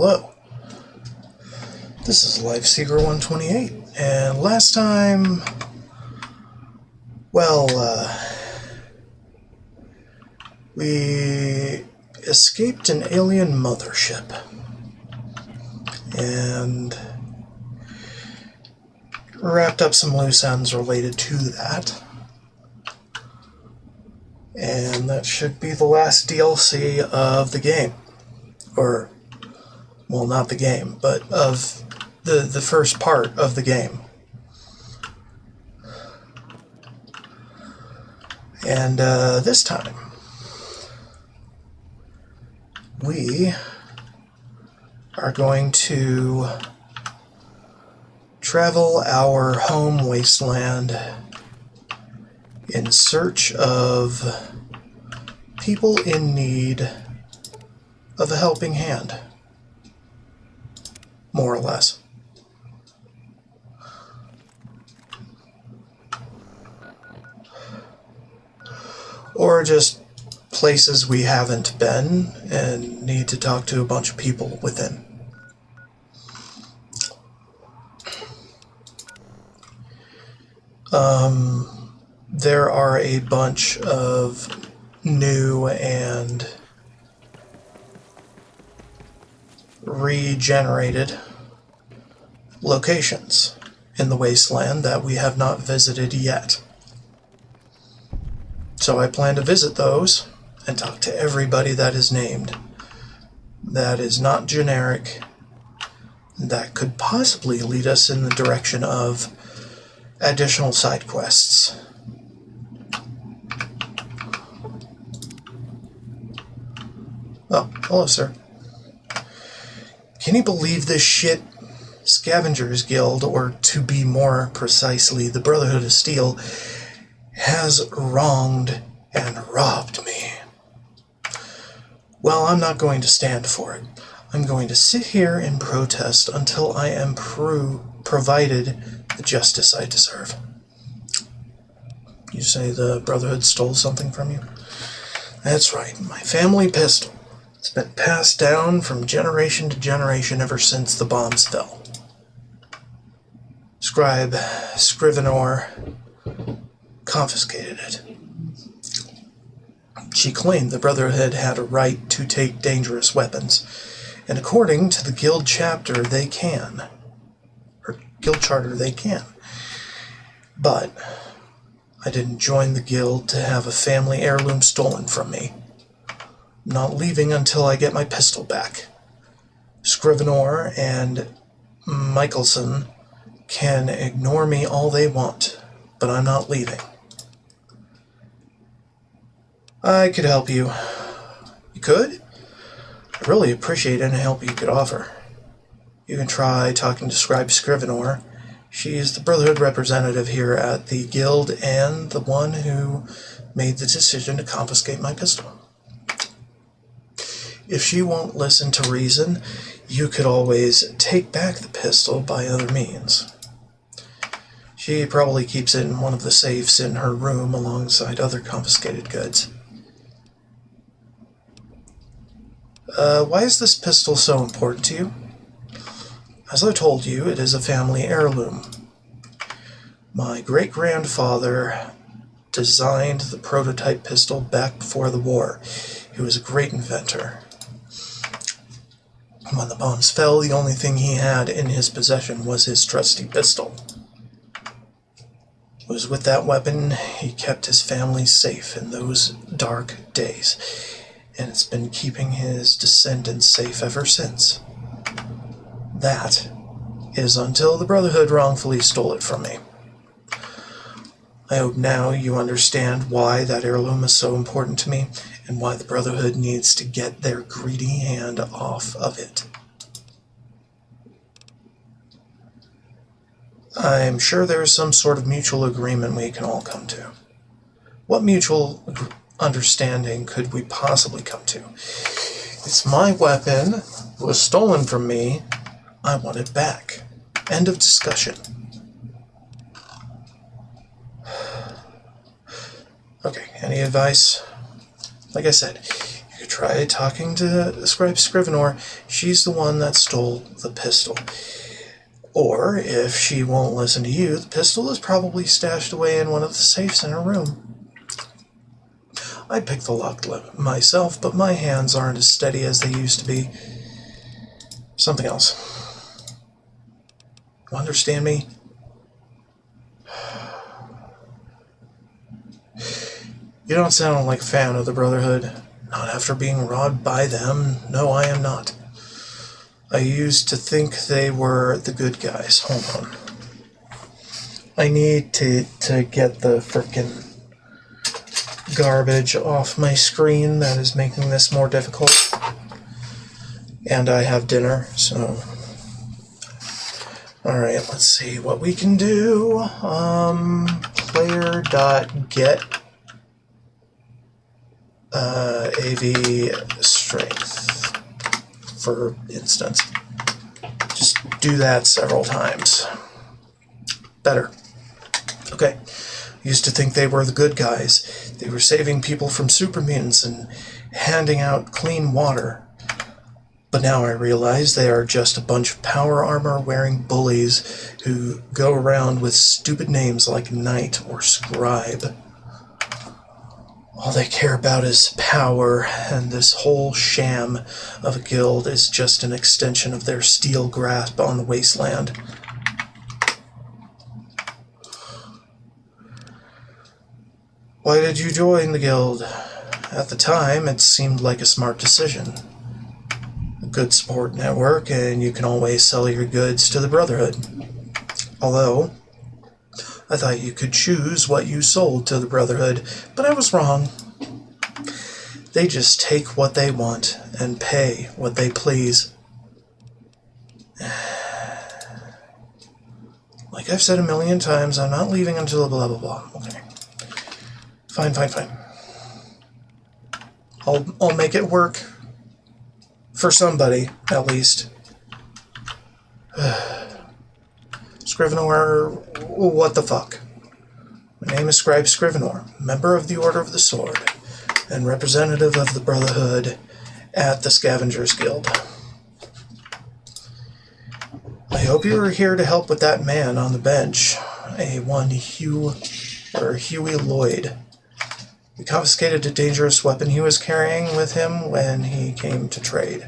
Hello, this is LifeSeeker 128, and last time, we escaped an alien mothership, and wrapped up some loose ends related to that. And that should be the last DLC of the game. Or, well, not the game, but of the first part of the game. And this time, we are going to travel our home wasteland in search of people in need of a helping hand, more or less. Or just places we haven't been and need to talk to a bunch of people within. There are a bunch of new and regenerated locations in the wasteland that we have not visited yet. So I plan to visit those and talk to everybody that is named, that is not generic, that could possibly lead us in the direction of additional side quests. Oh, hello, sir. Can you believe this shit? Scavengers Guild, or to be more precisely, the Brotherhood of Steel, has wronged and robbed me. Well, I'm not going to stand for it. I'm going to sit here and protest until I am provided the justice I deserve. You say the Brotherhood stole something from you? That's right, my family pistol. It's been passed down from generation to generation ever since the bombs fell. Scribe Scrivener confiscated it. She claimed the Brotherhood had a right to take dangerous weapons, and according to the Guild Chapter, they can. Or Guild Charter, they can. But I didn't join the Guild to have a family heirloom stolen from me. I'm not leaving until I get my pistol back. Scrivener and Michelson can ignore me all they want, but I'm not leaving. I could help you. You could? I'd really appreciate any help you could offer. You can try talking to Scribe Scrivener. She's the Brotherhood representative here at the Guild and the one who made the decision to confiscate my pistol. If she won't listen to reason, you could always take back the pistol by other means. She probably keeps it in one of the safes in her room alongside other confiscated goods. Why is this pistol so important to you? As I told you, it is a family heirloom. My great-grandfather designed the prototype pistol back before the war. He was a great inventor. When the bombs fell, the only thing he had in his possession was his trusty pistol. It was with that weapon he kept his family safe in those dark days, and it's been keeping his descendants safe ever since. That is until the Brotherhood wrongfully stole it from me. I hope now you understand why that heirloom is so important to me, and why the Brotherhood needs to get their greedy hand off of it. I'm sure there is some sort of mutual agreement we can all come to. What mutual understanding could we possibly come to? It's my weapon. It was stolen from me. I want it back. End of discussion. Okay, any advice? Like I said, you could try talking to Scribe Scrivener. She's the one that stole the pistol. Or, if she won't listen to you, the pistol is probably stashed away in one of the safes in her room. I'd pick the lock myself, but my hands aren't as steady as they used to be. Something else. You understand me? You don't sound like a fan of the Brotherhood. Not after being robbed by them. No, I am not. I used to think they were the good guys. Hold on. I need to get the frickin' garbage off my screen that is making this more difficult. And I have dinner, so... Alright, let's see what we can do. Player.get AV strength, for instance. Just do that several times. Better. Okay. Used to think they were the good guys. They were saving people from super mutants and handing out clean water. But now I realize they are just a bunch of power armor wearing bullies who go around with stupid names like Knight or Scribe. All they care about is power, and this whole sham of a guild is just an extension of their steel grasp on the wasteland. Why did you join the guild? At the time, it seemed like a smart decision. A good support network, and you can always sell your goods to the Brotherhood. Although, I thought you could choose what you sold to the Brotherhood, but I was wrong. They just take what they want and pay what they please. Like I've said a million times, I'm not leaving until blah blah blah. Okay. Fine. I'll make it work. For somebody, at least. Scrivener, what the fuck? My name is Scribe Scrivener, member of the Order of the Sword, and representative of the Brotherhood at the Scavengers Guild. I hope you are here to help with that man on the bench, Huey Lloyd. We confiscated a dangerous weapon he was carrying with him when he came to trade.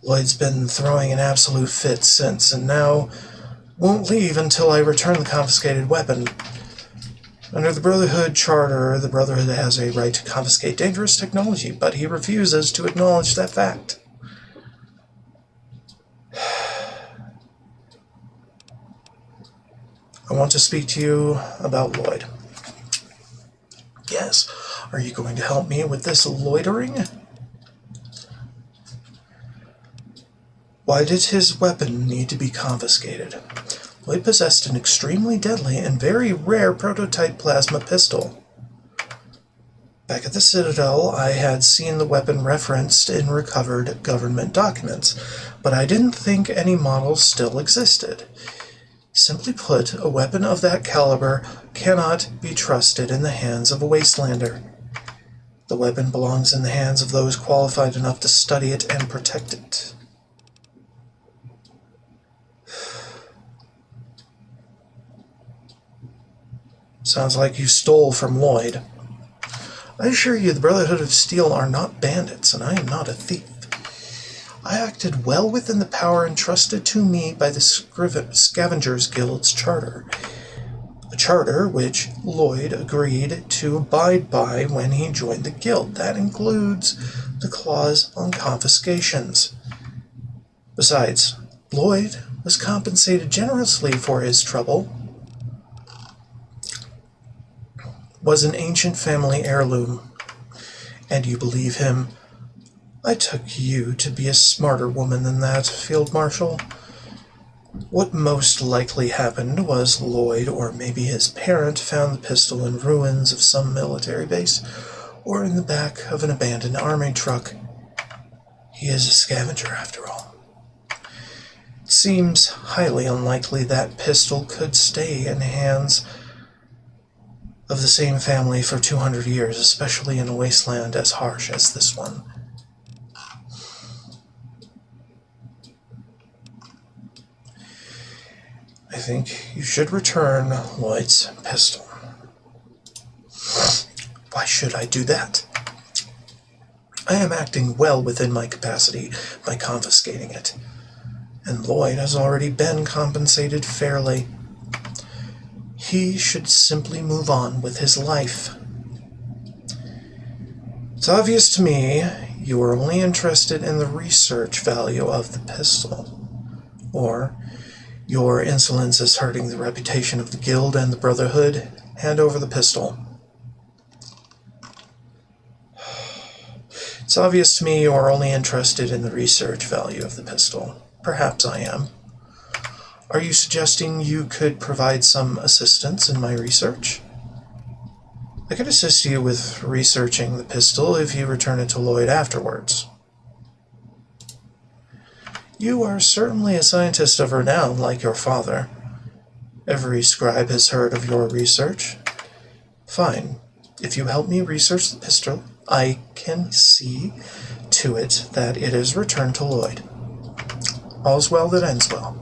Lloyd's been throwing an absolute fit since, and now won't leave until I return the confiscated weapon. Under the Brotherhood Charter, the Brotherhood has a right to confiscate dangerous technology, but he refuses to acknowledge that fact. I want to speak to you about Lloyd. Yes. Are you going to help me with this loitering? Why did his weapon need to be confiscated? Lloyd possessed an extremely deadly and very rare prototype plasma pistol. Back at the Citadel, I had seen the weapon referenced in recovered government documents, but I didn't think any models still existed. Simply put, a weapon of that caliber cannot be trusted in the hands of a wastelander. The weapon belongs in the hands of those qualified enough to study it and protect it. Sounds like you stole from Lloyd. I assure you the Brotherhood of Steel are not bandits, and I am not a thief. I acted well within the power entrusted to me by the Scavengers Guild's charter. A charter which Lloyd agreed to abide by when he joined the guild. That includes the clause on confiscations. Besides, Lloyd was compensated generously for his trouble. Was an ancient family heirloom. And you believe him? I took you to be a smarter woman than that, Field Marshal. What most likely happened was Lloyd, or maybe his parent, found the pistol in ruins of some military base, or in the back of an abandoned army truck. He is a scavenger, after all. It seems highly unlikely that pistol could stay in hands of the same family for 200 years, especially in a wasteland as harsh as this one. I think you should return Lloyd's pistol. Why should I do that? I am acting well within my capacity by confiscating it, and Lloyd has already been compensated fairly. He should simply move on with his life. It's obvious to me you are only interested in the research value of the pistol, or your insolence is hurting the reputation of the Guild and the Brotherhood. Hand over the pistol. It's obvious to me you are only interested in the research value of the pistol. Perhaps I am. Are you suggesting you could provide some assistance in my research? I could assist you with researching the pistol if you return it to Lloyd afterwards. You are certainly a scientist of renown, like your father. Every scribe has heard of your research. Fine. If you help me research the pistol, I can see to it that it is returned to Lloyd. All's well that ends well.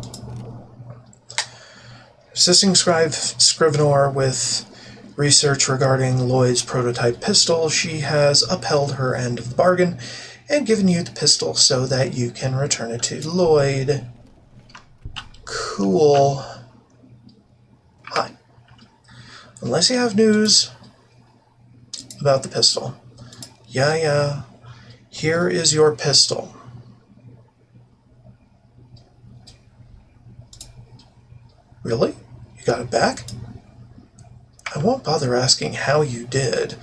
Assisting Scribe Scrivener with research regarding Lloyd's prototype pistol, she has upheld her end of the bargain and given you the pistol so that you can return it to Lloyd. Cool. Hi. Unless you have news about the pistol. Yeah. Here is your pistol. Really? You got it back? I won't bother asking how you did.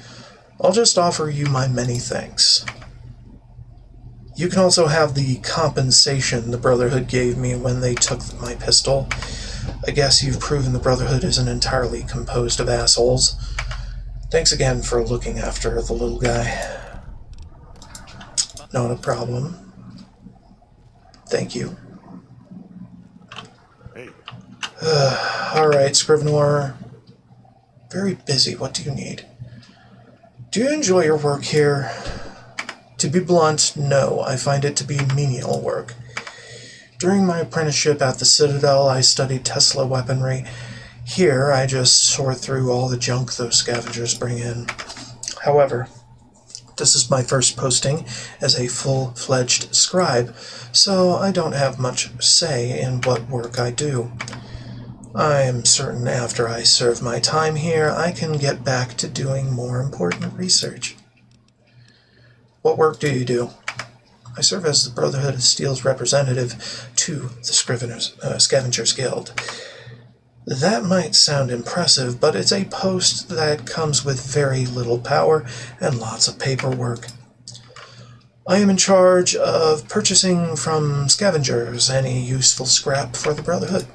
I'll just offer you my many thanks. You can also have the compensation the Brotherhood gave me when they took my pistol. I guess you've proven the Brotherhood isn't entirely composed of assholes. Thanks again for looking after the little guy. Not a problem. Thank you. Alright, Scrivener. Very busy. What do you need? Do you enjoy your work here? To be blunt, no. I find it to be menial work. During my apprenticeship at the Citadel, I studied Tesla weaponry. Here, I just sort through all the junk those scavengers bring in. However, this is my first posting as a full-fledged scribe, so I don't have much say in what work I do. I am certain after I serve my time here, I can get back to doing more important research. What work do you do? I serve as the Brotherhood of Steel's representative to the Scavengers Guild. That might sound impressive, but it's a post that comes with very little power and lots of paperwork. I am in charge of purchasing from scavengers any useful scrap for the Brotherhood.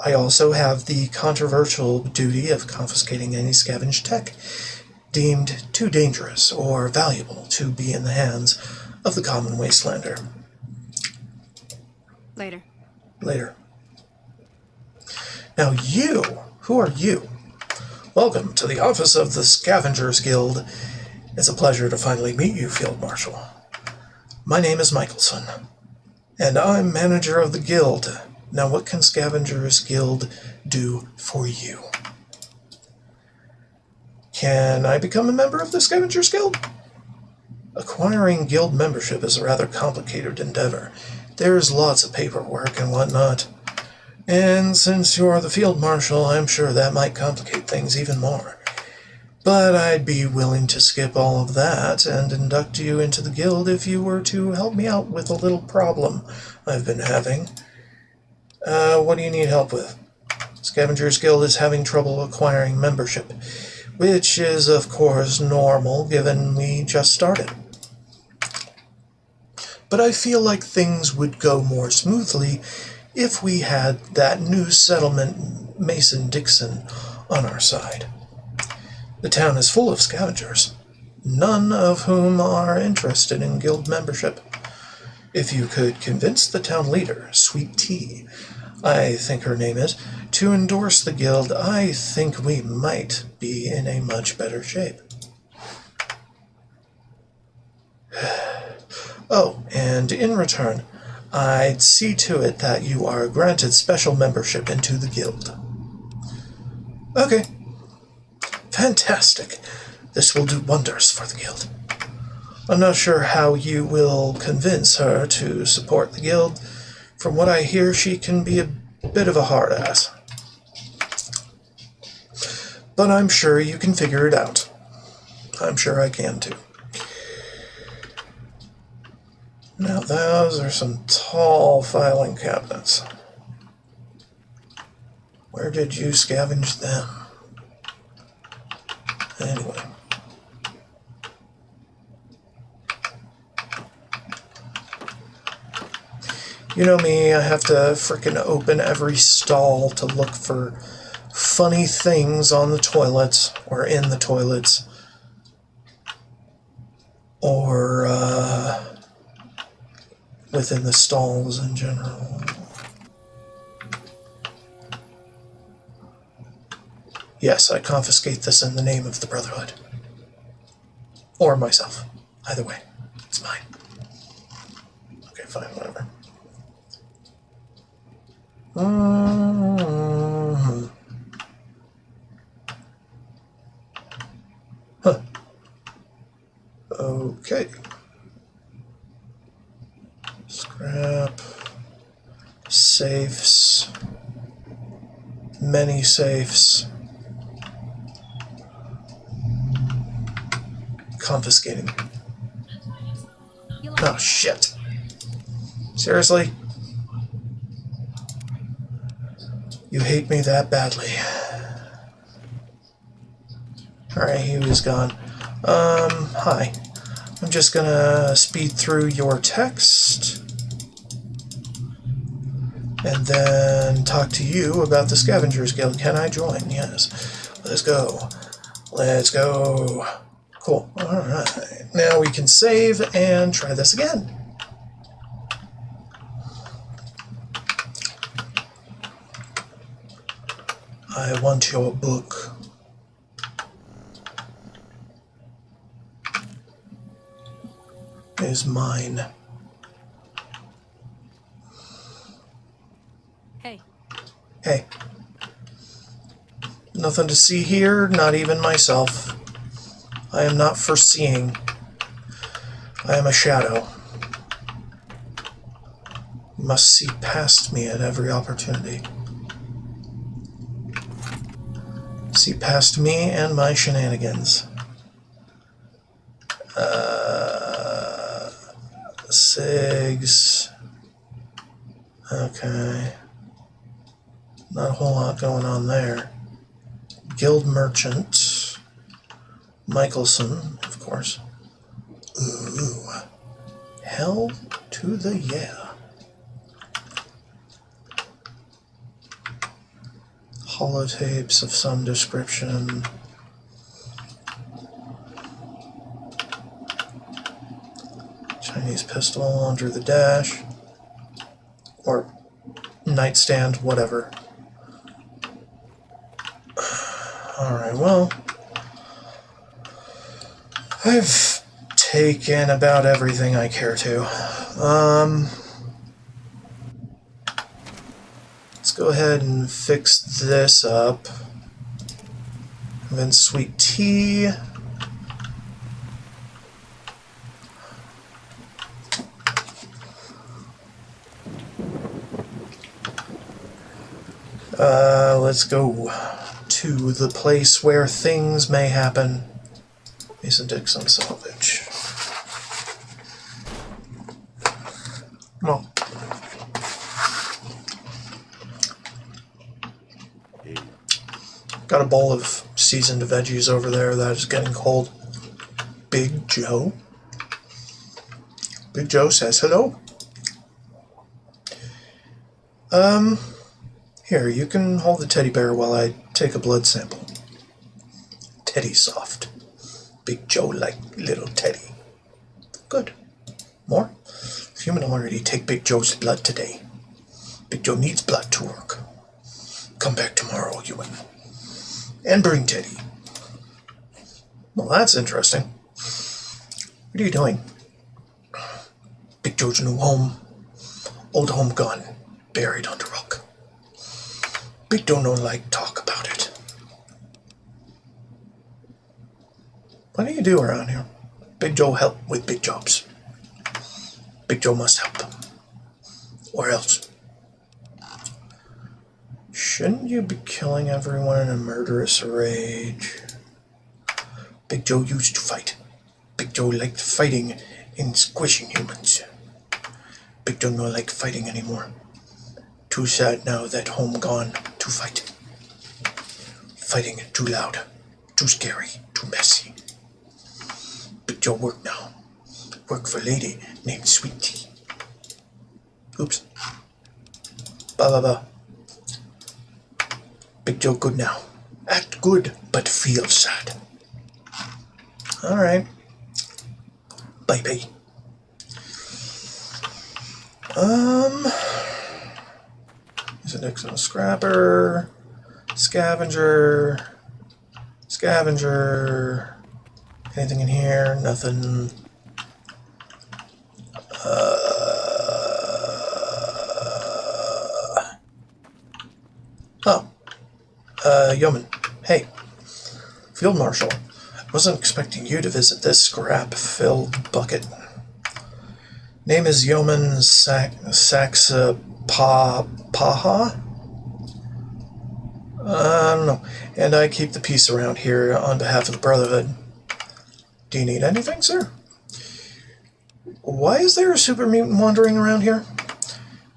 I also have the controversial duty of confiscating any scavenged tech deemed too dangerous or valuable to be in the hands of the common wastelander. Later. Now you, who are you? Welcome to the office of the Scavengers Guild. It's a pleasure to finally meet you, Field Marshal. My name is Michelson, and I'm manager of the guild. Now what can Scavengers Guild do for you? Can I become a member of the Scavengers Guild? Acquiring guild membership is a rather complicated endeavor. There's lots of paperwork and whatnot. And since you're the Field Marshal, I'm sure that might complicate things even more. But I'd be willing to skip all of that and induct you into the guild if you were to help me out with a little problem I've been having. What do you need help with? Scavengers Guild is having trouble acquiring membership, which is, of course, normal given we just started. But I feel like things would go more smoothly if we had that new settlement, Mason-Dixon, on our side. The town is full of scavengers, none of whom are interested in guild membership. If you could convince the town leader, Sweet Tea, I think her name is, to endorse the guild, I think we might be in a much better shape. Oh, and in return, I'd see to it that you are granted special membership into the guild. Okay. Fantastic. This will do wonders for the guild. I'm not sure how you will convince her to support the guild. From what I hear, she can be a bit of a hard ass. But I'm sure you can figure it out. I'm sure I can too. Now those are some tall filing cabinets. Where did you scavenge them? Anyway. You know me, I have to frickin' open every stall to look for funny things on the toilets, or in the toilets, or within the stalls in general. Yes, I confiscate this in the name of the Brotherhood. Or myself. Either way. It's mine. Okay, fine, whatever. Huh. Okay. Scrap. Safes. Many safes. Confiscating. Oh, shit. Seriously? You hate me that badly. Alright, he was gone. Hi. I'm just gonna speed through your text and then talk to you about the Scavengers Guild. Can I join? Yes. Let's go. Let's go. Cool. Alright. Now we can save and try this again. I want your book. Is mine. Hey. Hey. Nothing to see here, not even myself. I am not foreseeing. I am a shadow. You must see past me at every opportunity. See past me and my shenanigans. Sigs. Okay. Not a whole lot going on there. Guild Merchant. Michelson, of course. Ooh. Hell to the yeah. Holotapes of some description. Chinese pistol under the dash. Or nightstand, whatever. Alright, well, I've taken about everything I care to. Let's go ahead and fix this up. And then sweet tea. Let's go to the place where things may happen. Mason Dixon salvage. Come on. Got a bowl of seasoned veggies over there that is getting cold. Big Joe. Big Joe says hello. Here, you can hold the teddy bear while I take a blood sample. Teddy soft. Big Joe like little Teddy. Good. More? Human already take Big Joe's blood today. Big Joe needs blood to work. come back tomorrow, human. And bring Teddy. Well, that's interesting. What are you doing? Big Joe's new home. Old home gone. Buried under rock. Big Joe no like talk about it. What do you do around here? Big Joe help with big jobs. Big Joe must help. Or else. Shouldn't you be killing everyone in a murderous rage? Big Joe used to fight. Big Joe liked fighting and squishing humans. Big Joe no like fighting anymore. Too sad now that home gone to fight. Fighting too loud, too scary, too messy. Big Joe work now. Work for a lady named Sweet Tea. Oops. Ba. Big Joe good now. Act good, but feel sad. Alright. Bye-bye. Is it Nixon Scrapper? Scavenger. Anything in here? Nothing. Yeoman. Hey. Field Marshal. Wasn't expecting you to visit this scrap-filled bucket. Name is Yeoman Saxapaha? I don't know. And I keep the peace around here on behalf of the Brotherhood. Do you need anything, sir? Why is there a super mutant wandering around here?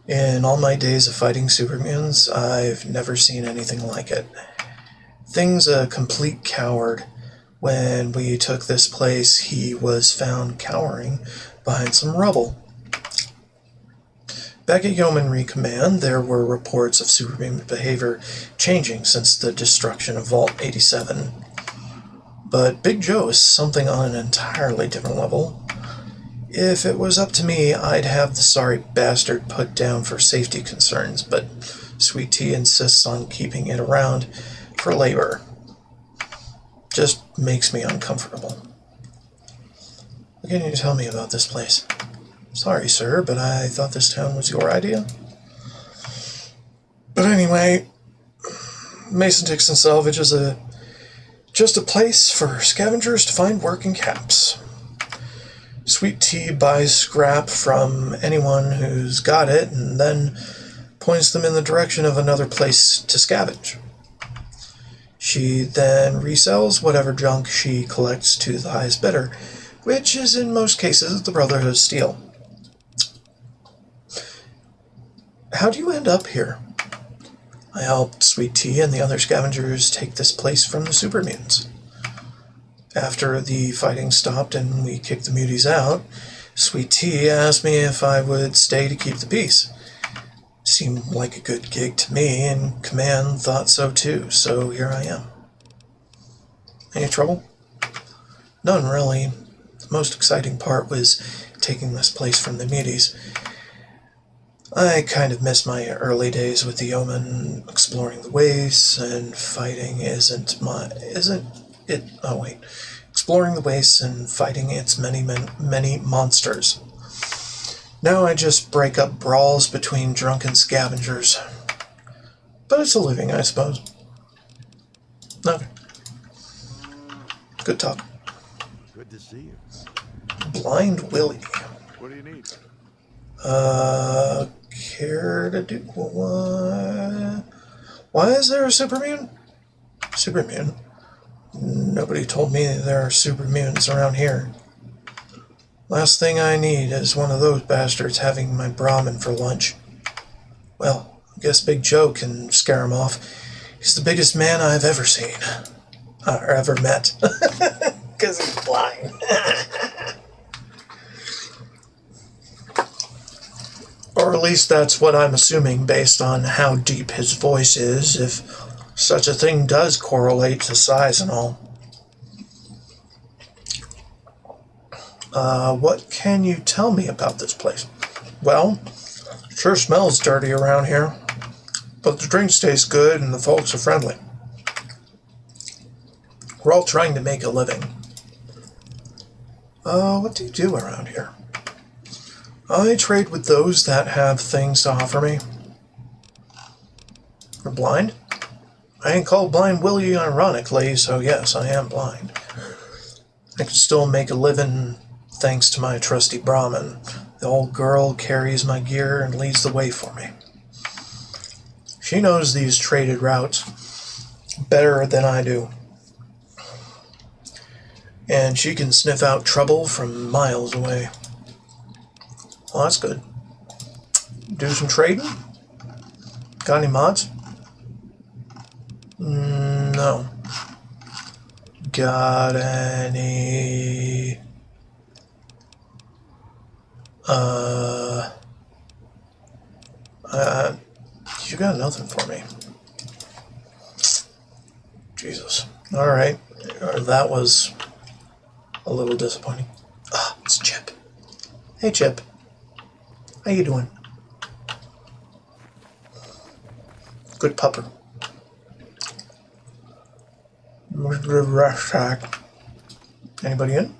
In all my days of fighting super mutants, I've never seen anything like it. Thing's a complete coward. When we took this place, he was found cowering behind some rubble. Back at Yeomanry Command, there were reports of supermutant behavior changing since the destruction of Vault 87. But Big Joe is something on an entirely different level. If it was up to me, I'd have the sorry bastard put down for safety concerns, but Sweet Tea insists on keeping it around for labor. Just makes me uncomfortable. What can you tell me about this place? Sorry, sir, but I thought this town was your idea. But anyway, Mason Dixon Salvage is just a place for scavengers to find working caps. Sweet Tea buys scrap from anyone who's got it and then points them in the direction of another place to scavenge. She then resells whatever junk she collects to the highest bidder, which is in most cases the Brotherhood's steel. How do you end up here? I helped Sweet Tea and the other scavengers take this place from the super mutants. After the fighting stopped and we kicked the muties out, Sweet Tea asked me if I would stay to keep the peace. Seemed like a good gig to me, and Command thought so too, so here I am. Any trouble? None, really. The most exciting part was taking this place from the muties. I kind of miss my early days with the yeoman. Exploring the wastes and fighting Exploring the wastes and fighting its many monsters. Now I just break up brawls between drunken scavengers. But it's a living, I suppose. Okay. Good talk. Good to see you. Blind Willie. What do you need? Care to do what? Why is there a super mutant? Super mutant? Nobody told me there are super mutants around here. Last thing I need is one of those bastards having my Brahmin for lunch. Well, I guess Big Joe can scare him off. He's the biggest man I've ever seen. Or ever met. Because he's blind. Or at least that's what I'm assuming based on how deep his voice is, if such a thing does correlate to size and all. What can you tell me about this place? Well, sure smells dirty around here. But the drinks taste good and the folks are friendly. We're all trying to make a living. What do you do around here? I trade with those that have things to offer me. You're blind? I ain't called Blind Willie ironically, so yes, I am blind. I can still make a living thanks to my trusty Brahmin. The old girl carries my gear and leads the way for me. She knows these traded routes better than I do. And she can sniff out trouble from miles away. Well, that's good. Do some trading? Got any mods? No. Got any... You got nothing for me. Jesus. Alright. That was a little disappointing. Ah, it's Chip. Hey, Chip. How you doing? Good pupper. Anybody in?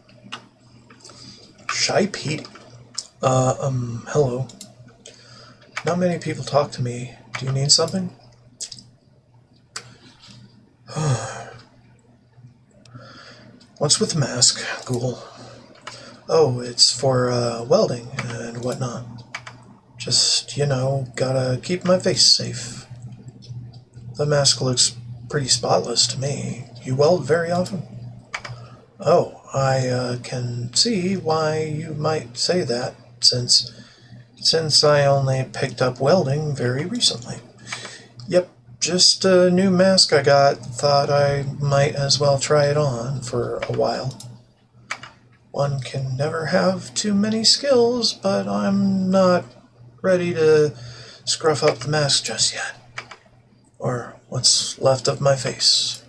Shy Pete. Hello. Not many people talk to me. Do you need something? What's with the mask, Ghoul? Oh, it's for, welding and whatnot. Just, gotta keep my face safe. The mask looks pretty spotless to me. You weld very often? Oh, I, can see why you might say that, since I only picked up welding very recently. Yep, just a new mask I got. Thought I might as well try it on for a while. One can never have too many skills, but I'm not ready to scruff up the mask just yet. Or what's left of my face.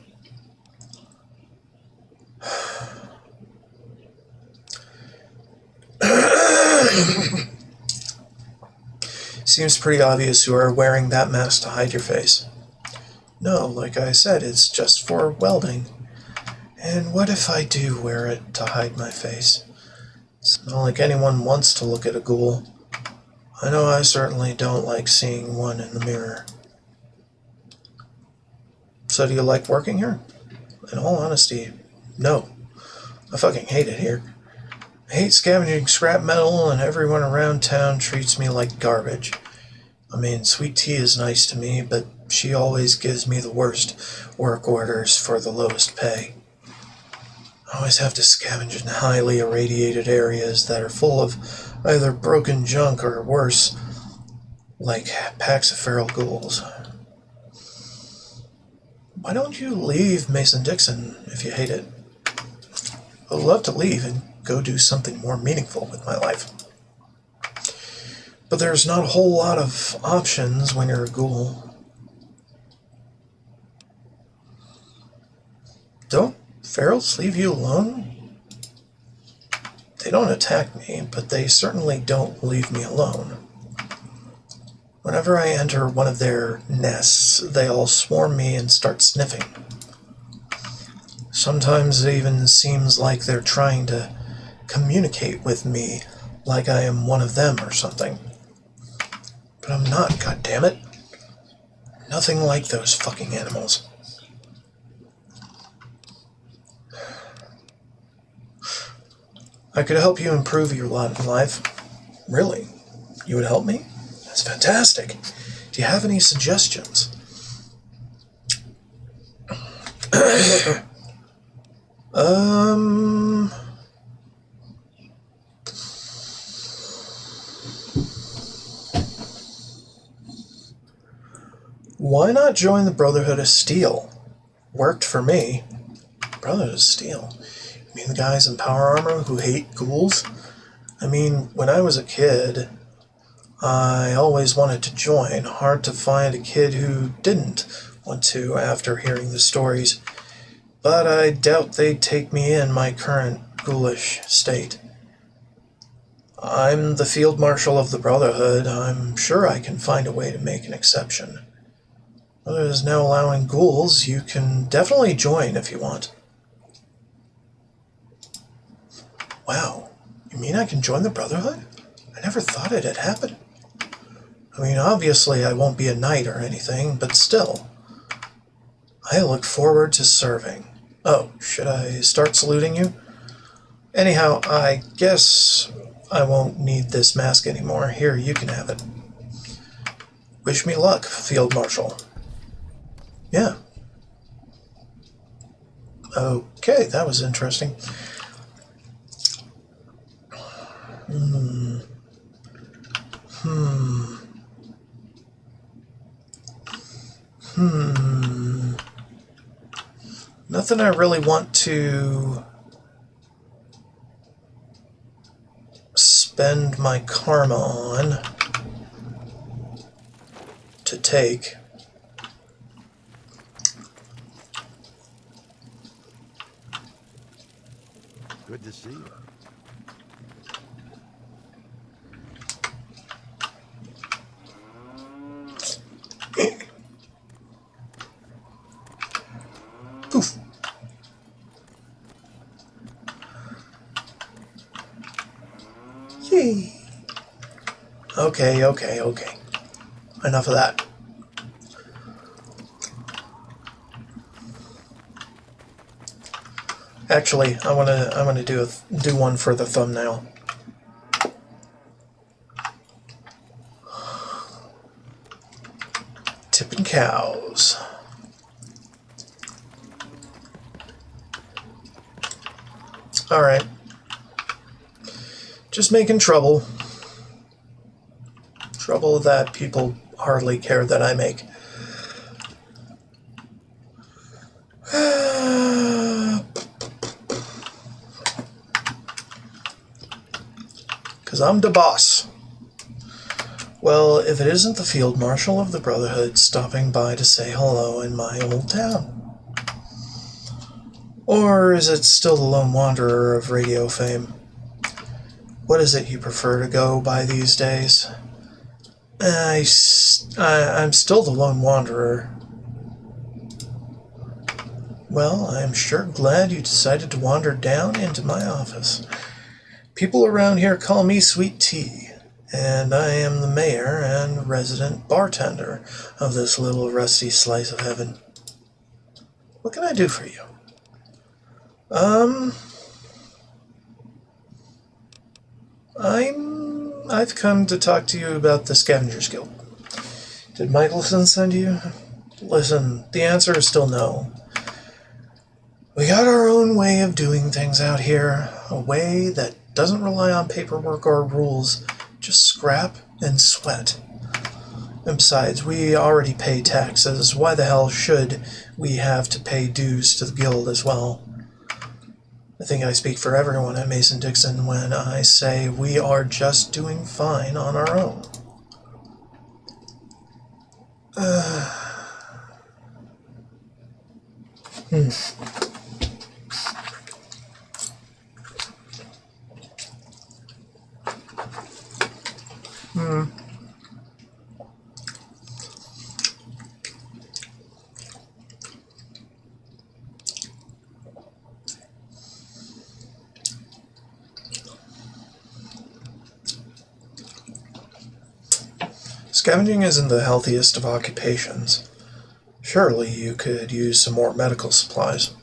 Seems pretty obvious you are wearing that mask to hide your face. No, like I said, it's just for welding. And what if I do wear it to hide my face? It's not like anyone wants to look at a ghoul. I know I certainly don't like seeing one in the mirror. So do you like working here? In all honesty, no. I fucking hate it here. I hate scavenging scrap metal, and everyone around town treats me like garbage. I mean, Sweet Tea is nice to me, but she always gives me the worst work orders for the lowest pay. I always have to scavenge in highly irradiated areas that are full of either broken junk or worse, like packs of feral ghouls. Why don't you leave Mason-Dixon if you hate it? I would love to leave and go do something more meaningful with my life. But there's not a whole lot of options when you're a ghoul. Don't ferals leave you alone? They don't attack me, but they certainly don't leave me alone. Whenever I enter one of their nests, they all swarm me and start sniffing. Sometimes it even seems like they're trying to communicate with me, like I am one of them or something. But I'm not, goddammit. Nothing like those fucking animals. I could help you improve your lot in life. Really? You would help me? That's fantastic. Do you have any suggestions? Why not join the Brotherhood of Steel? Worked for me. Brotherhood of Steel? You mean the guys in power armor who hate ghouls? I mean, when I was a kid, I always wanted to join. Hard to find a kid who didn't want to after hearing the stories. But I doubt they'd take me in my current ghoulish state. I'm the Field Marshal of the Brotherhood. I'm sure I can find a way to make an exception. Brotherhood is now allowing ghouls. You can definitely join if you want. Wow. You mean I can join the Brotherhood? I never thought it had happened. I mean, obviously I won't be a knight or anything, but still. I look forward to serving. Oh, should I start saluting you? Anyhow, I guess I won't need this mask anymore. Here, you can have it. Wish me luck, Field Marshal. Yeah. Okay, that was interesting. Nothing I really want to spend my karma on to take. Good to see you. Poof. Yay. Okay. Enough of that. Actually, I wanna do one for the thumbnail. Tipping cows. All right. Just making trouble. Trouble that people hardly care that I make. Because I'm the boss. Well, if it isn't the Field Marshal of the Brotherhood stopping by to say hello in my old town. Or is it still the Lone Wanderer of radio fame? What is it you prefer to go by these days? I'm still the Lone Wanderer. Well, I'm sure glad you decided to wander down into my office. People around here call me Sweet Tea, and I am the mayor and resident bartender of this little rusty slice of heaven. What can I do for you? I've come to talk to you about the Scavengers Guild. Did Michelson send you? Listen, the answer is still no. We got our own way of doing things out here, a way that doesn't rely on paperwork or rules, just scrap and sweat. And besides, we already pay taxes. Why the hell should we have to pay dues to the guild as well? I think I speak for everyone at Mason-Dixon when I say we are just doing fine on our own. Scavenging isn't the healthiest of occupations. Surely you could use some more medical supplies.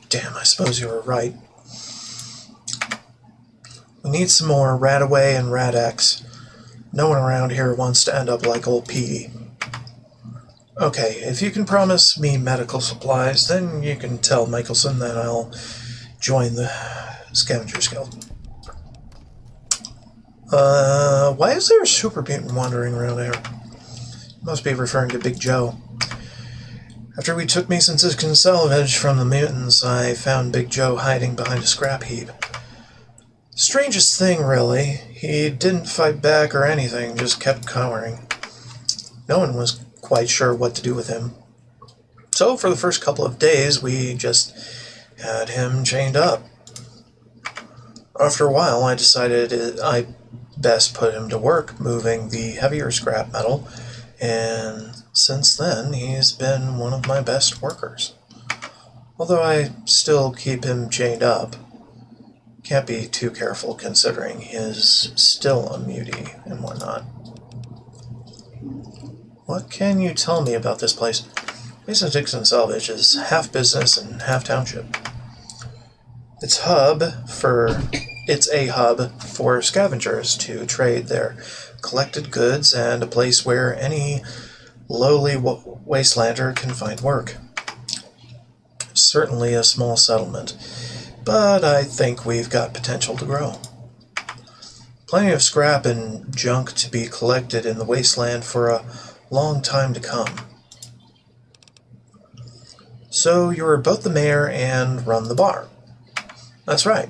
Damn, I suppose you were right. We need some more Radaway and Rad-X. No one around here wants to end up like old Petey. Okay, if you can promise me medical supplies, then you can tell Michelson that I'll join the Scavengers Guild. Why is there a super mutant wandering around here? Must be referring to Big Joe. After we took Mason-Dixon salvage from the mutants, I found Big Joe hiding behind a scrap heap. Strangest thing, really. He didn't fight back or anything, just kept cowering. No one was quite sure what to do with him. So for the first couple of days, we just had him chained up. After a while, I decided I best put him to work moving the heavier scrap metal and since then he's been one of my best workers. Although I still keep him chained up. Can't be too careful considering he is still a mutie and whatnot. What can you tell me about this place? Mason Dixon Salvage is half business and half township. It's a hub for scavengers to trade their collected goods and a place where any lowly wastelander can find work. Certainly a small settlement, but I think we've got potential to grow. Plenty of scrap and junk to be collected in the wasteland for a long time to come. So you're both the mayor and run the bar. That's right.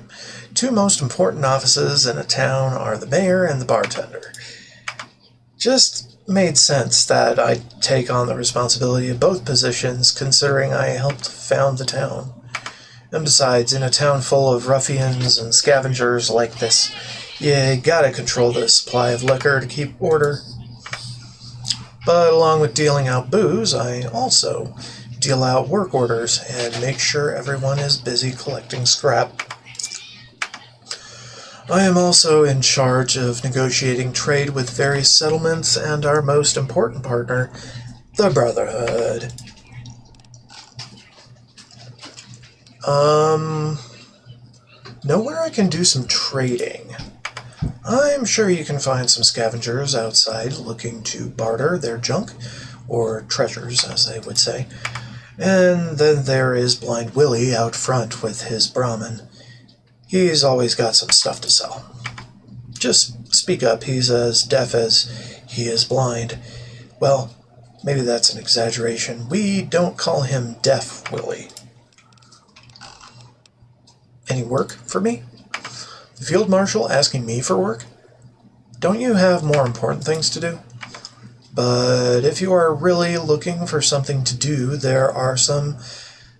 Two most important offices in a town are the mayor and the bartender. Just made sense that I'd take on the responsibility of both positions, considering I helped found the town. And besides, in a town full of ruffians and scavengers like this, you gotta control the supply of liquor to keep order. But along with dealing out booze, I also deal out work orders and make sure everyone is busy collecting scrap. I am also in charge of negotiating trade with various settlements and our most important partner, the Brotherhood. Know where I can do some trading. I'm sure you can find some scavengers outside looking to barter their junk, or treasures as they would say. And then there is Blind Willie out front with his Brahmin. He's always got some stuff to sell. Just speak up, he's as deaf as he is blind. Well, maybe that's an exaggeration. We don't call him Deaf Willie. Any work for me? The field marshal asking me for work? Don't you have more important things to do? But if you are really looking for something to do, there are some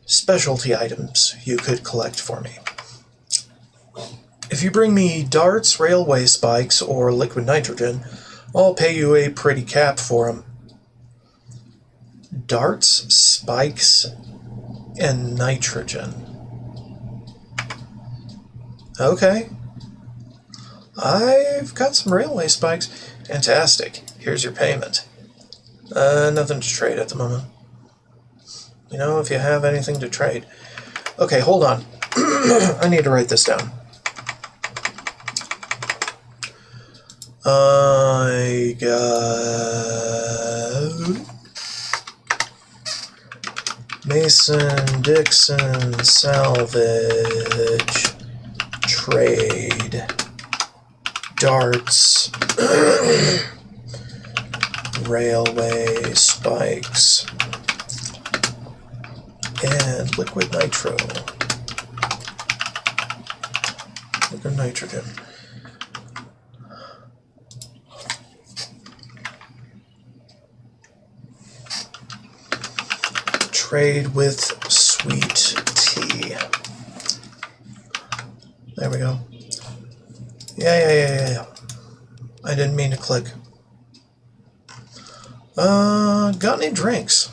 specialty items you could collect for me. If you bring me darts, railway spikes, or liquid nitrogen, I'll pay you a pretty cap for them. Darts, spikes, and nitrogen. Okay. I've got some railway spikes. Fantastic. Here's your payment. Nothing to trade at the moment. You know, if you have anything to trade. Okay, hold on. I need to write this down. I got Mason Dixon Salvage Trade Darts Railway Spikes and Liquid Nitro. Liquid Nitrogen. Trade with sweet tea. There we go. Yeah. I didn't mean to click. Got any drinks?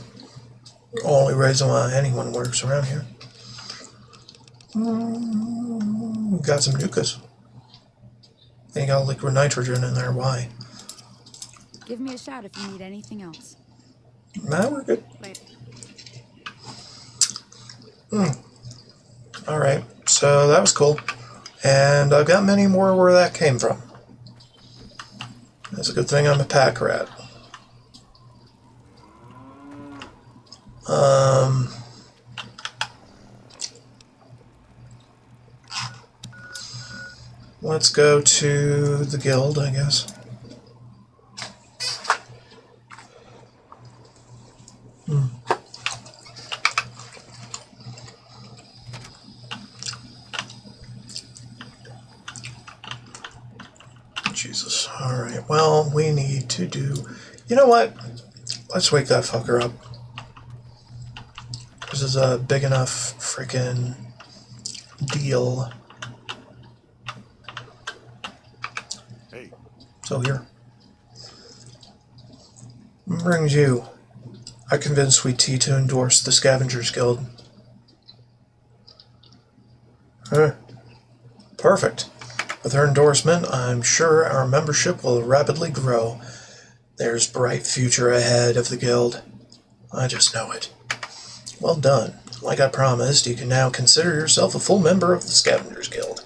Only reason why anyone works around here. Got some Nukas. They got liquid nitrogen in there. Why? Give me a shout if you need anything else. Nah, we're good. Later. Alright, so that was cool. And I've got many more where that came from. It's a good thing I'm a pack rat. Let's go to the guild, I guess. Jesus. Alright, well, we need to do... You know what? Let's wake that fucker up. This is a big enough freaking deal. Hey, So here. Brings you. I convinced Sweet Tea to endorse the Scavengers Guild. Perfect. With her endorsement, I'm sure our membership will rapidly grow. There's bright future ahead of the guild. I just know it. Well done. Like I promised, you can now consider yourself a full member of the Scavengers Guild.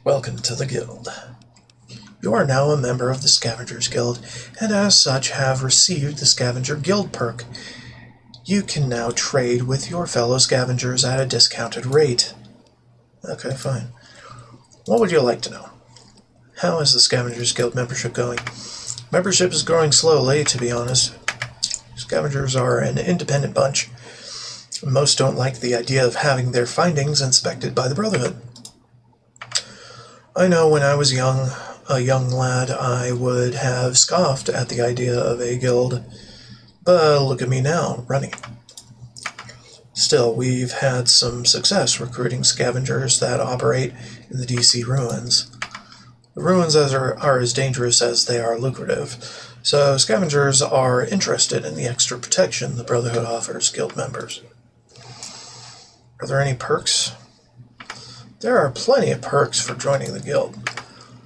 Welcome to the guild. You are now a member of the Scavengers Guild, and as such have received the Scavenger Guild perk. You can now trade with your fellow scavengers at a discounted rate. Okay, fine. What would you like to know? How is the Scavengers Guild membership going? Membership is growing slowly, to be honest. Scavengers are an independent bunch. Most don't like the idea of having their findings inspected by the Brotherhood. I know when I was a young lad, I would have scoffed at the idea of a guild, but look at me now, running it. Still, we've had some success recruiting scavengers that operate in the DC ruins. The ruins are as dangerous as they are lucrative, so scavengers are interested in the extra protection the Brotherhood offers guild members. Are there any perks? There are plenty of perks for joining the guild.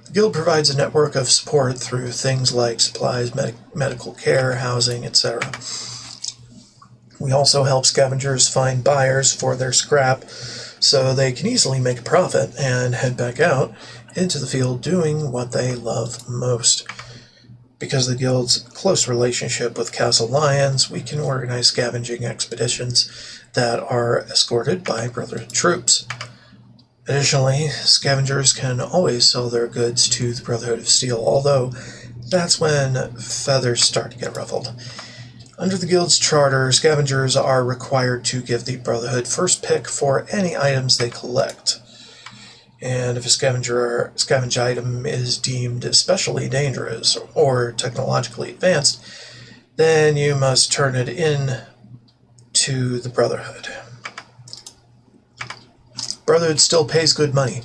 The guild provides a network of support through things like supplies, medical care, housing, etc. We also help scavengers find buyers for their scrap so they can easily make a profit and head back out into the field doing what they love most. Because of the guild's close relationship with Castle Lions, we can organize scavenging expeditions that are escorted by Brotherhood troops. Additionally, scavengers can always sell their goods to the Brotherhood of Steel, although that's when feathers start to get ruffled. Under the guild's charter, scavengers are required to give the Brotherhood first pick for any items they collect. And if a scavenged item is deemed especially dangerous or technologically advanced, then you must turn it in to the Brotherhood. Brotherhood still pays good money,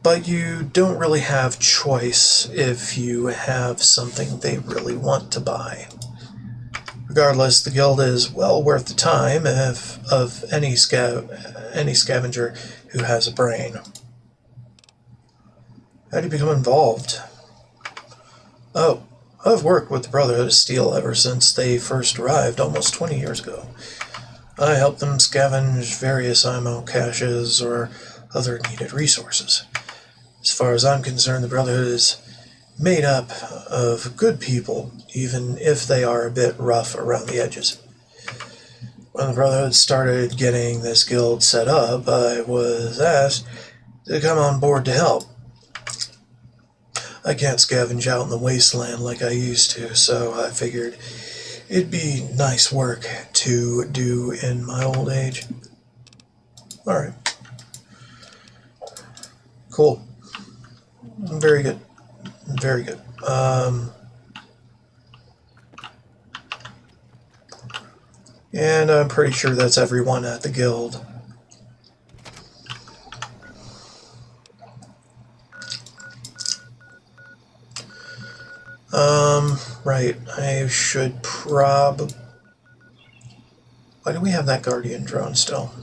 but you don't really have choice if you have something they really want to buy. Regardless, the guild is well worth the time of any scavenger who has a brain. How do you become involved? Oh, I've worked with the Brotherhood of Steel ever since they first arrived almost 20 years ago. I help them scavenge various ammo caches or other needed resources. As far as I'm concerned, the Brotherhood is made up of good people, even if they are a bit rough around the edges. When the Brotherhood started getting this guild set up, I was asked to come on board to help. I can't scavenge out in the wasteland like I used to, so I figured it'd be nice work to do in my old age. Alright. Cool. Very good. Very good. And I'm pretty sure that's everyone at the guild. Right. I should probably... Why do we have that Guardian drone still?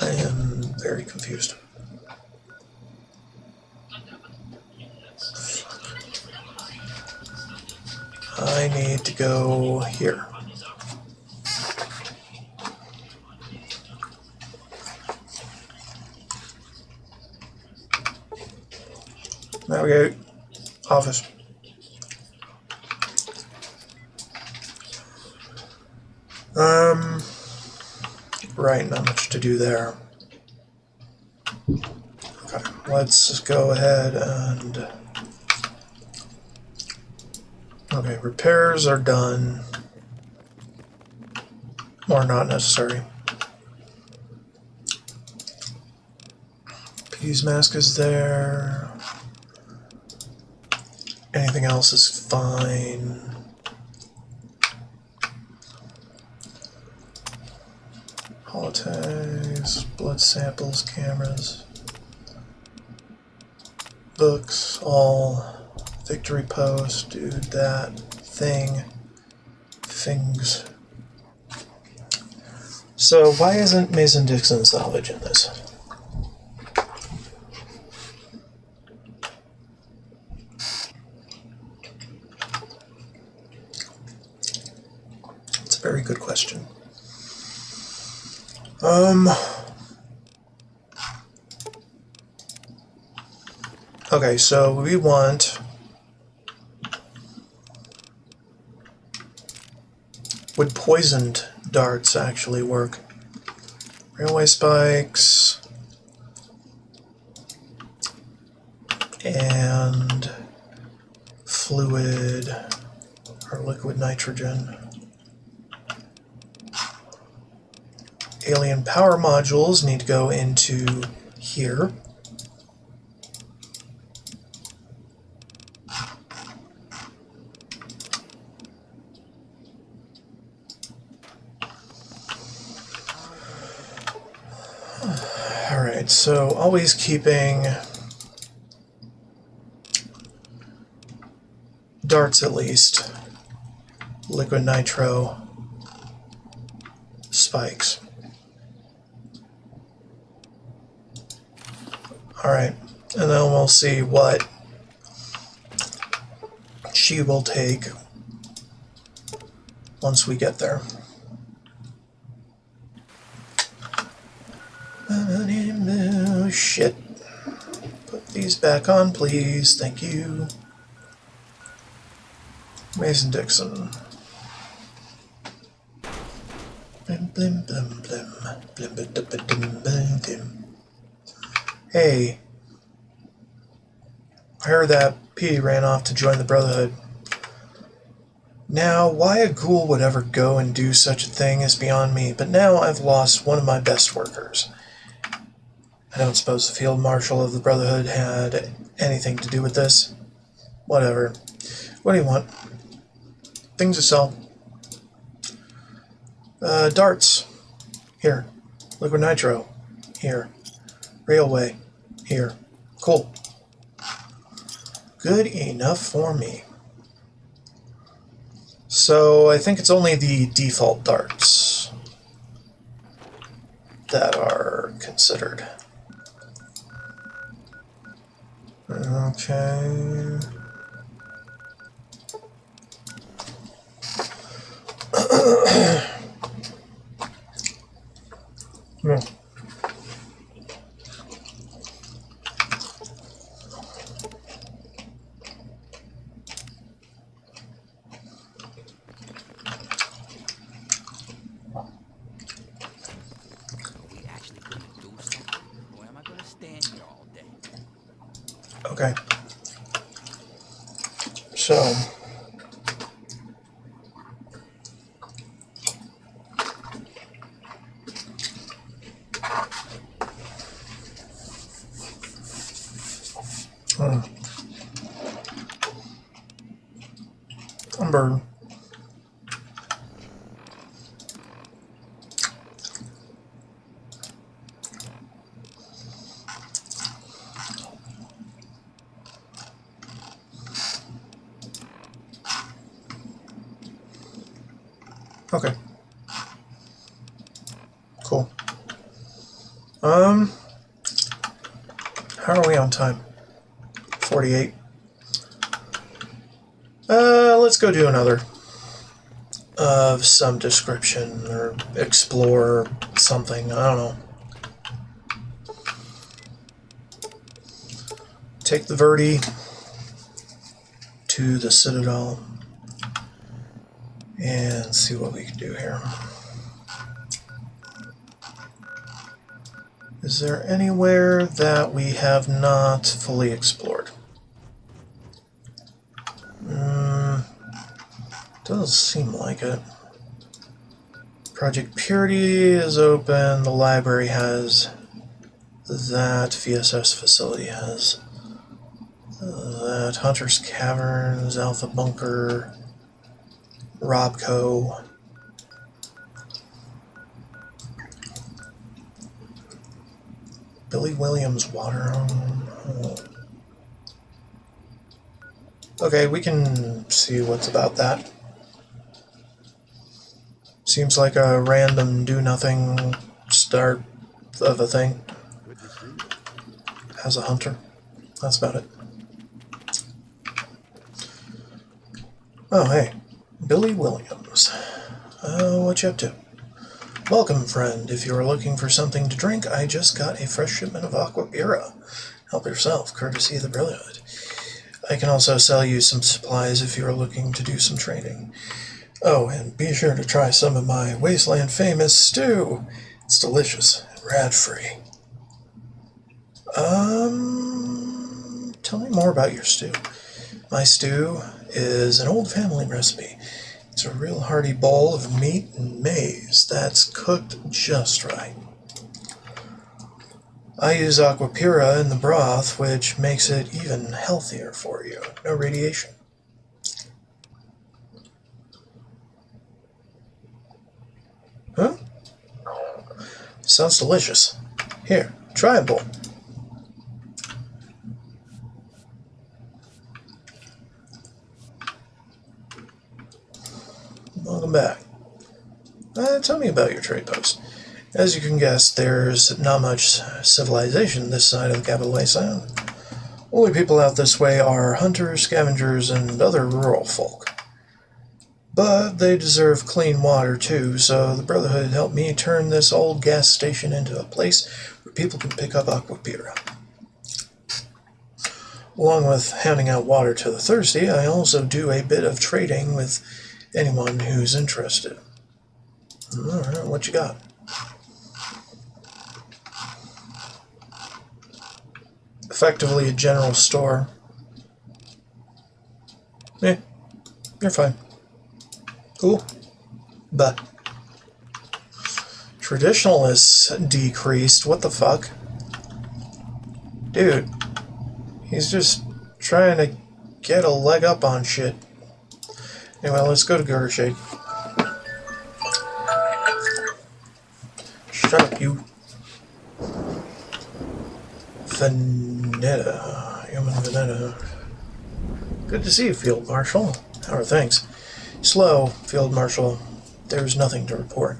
I am very confused. I need to go here. Navigate. Office. Right, not much to do there. Okay, let's just go ahead and... Okay, repairs are done. Or not necessary. Peas mask is there. Anything else is fine. Holotags, blood samples, cameras, books, all Victory post, dude, that thing. Things. So why isn't Mason-Dixon salvage in this? It's a very good question. Okay, so we want... Would poisoned darts actually work? Railway spikes... and fluid or liquid nitrogen. Alien power modules need to go into here. Alright, so always keeping darts at least. Liquid nitro spikes. Alright, and then we'll see what she will take once we get there. Shit. Put these back on, please. Thank you. Mason-Dixon. Blim, blim, blim, blim. Blim, blim, blim, blim, blim, blim. Hey. I heard that P ran off to join the Brotherhood. Now, why a ghoul would ever go and do such a thing is beyond me, but now I've lost one of my best workers. I don't suppose the Field Marshal of the Brotherhood had anything to do with this. Whatever. What do you want? Things to sell. Darts. Here. Liquid nitro. Here. Railway. Here. Cool. Good enough for me. So I think it's only the default darts that are considered. Okay. No. Okay. So Umber. Okay. Cool. How are we on time? 48. Let's go do another of some description or explore something. I don't know. Take the Verdi to the Citadel and see what we can do here. Is there anywhere that we have not fully explored? Doesn't seem like it. Project Purity is open. The library has that. VSS facility has that. Hunter's Caverns, Alpha Bunker, Robco. Billy Williams Water Home. Okay, we can see what's about that. Seems like a random do-nothing start of a thing. Good to see you. As a hunter. That's about it. Oh, hey. Billy Williams. What you up to? Welcome, friend. If you are looking for something to drink, I just got a fresh shipment of Aquapura. Help yourself, courtesy of the Brotherhood. I can also sell you some supplies if you are looking to do some trading. Oh, and be sure to try some of my Wasteland famous stew. It's delicious and rat-free. Tell me more about your stew. My stew is an old family recipe. It's a real hearty bowl of meat and maize that's cooked just right. I use Aquapura in the broth, which makes it even healthier for you. No radiation. Huh? Sounds delicious. Here, try a bowl. Welcome back. Tell me about your trade post. As you can guess, there's not much civilization this side of the capital wasteland. Only people out this way are hunters, scavengers, and other rural folk. But they deserve clean water too, so the Brotherhood helped me turn this old gas station into a place where people can pick up Aquapura. Along with handing out water to the thirsty, I also do a bit of trading with anyone who's interested. Alright, what you got? Effectively a general store. Eh, you're fine. Cool. But traditionalists decreased. What the fuck? Dude, he's just trying to get a leg up on shit. Anyway, let's go to Girdershade. Shut up, you. Veneta. Human Veneta. Good to see you, Field Marshal. How are things? Slow, Field Marshal. There's nothing to report.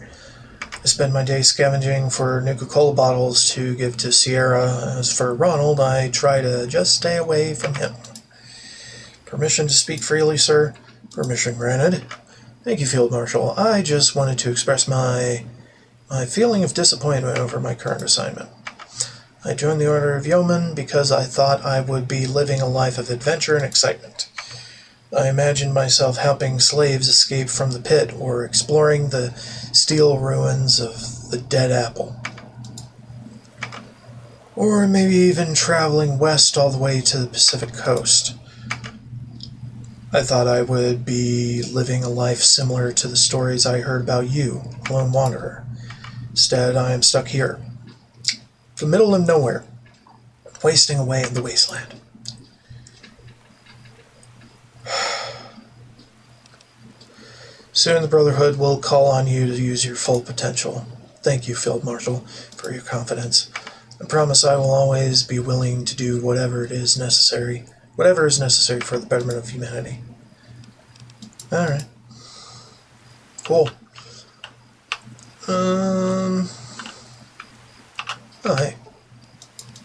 I spend my day scavenging for Nuka-Cola bottles to give to Sierra. As for Ronald, I try to just stay away from him. Permission to speak freely, sir? Permission granted. Thank you, Field Marshal. I just wanted to express my feeling of disappointment over my current assignment. I joined the Order of Yeomen because I thought I would be living a life of adventure and excitement. I imagined myself helping slaves escape from the pit or exploring the steel ruins of the Dead Apple. Or maybe even traveling west all the way to the Pacific coast. I thought I would be living a life similar to the stories I heard about you, Lone Wanderer. Instead, I am stuck here, the middle of nowhere, wasting away in the wasteland. Soon the Brotherhood will call on you to use your full potential. Thank you, Field Marshal, for your confidence. I promise I will always be willing to do whatever is necessary for the betterment of humanity. Alright. Cool. Oh, hey.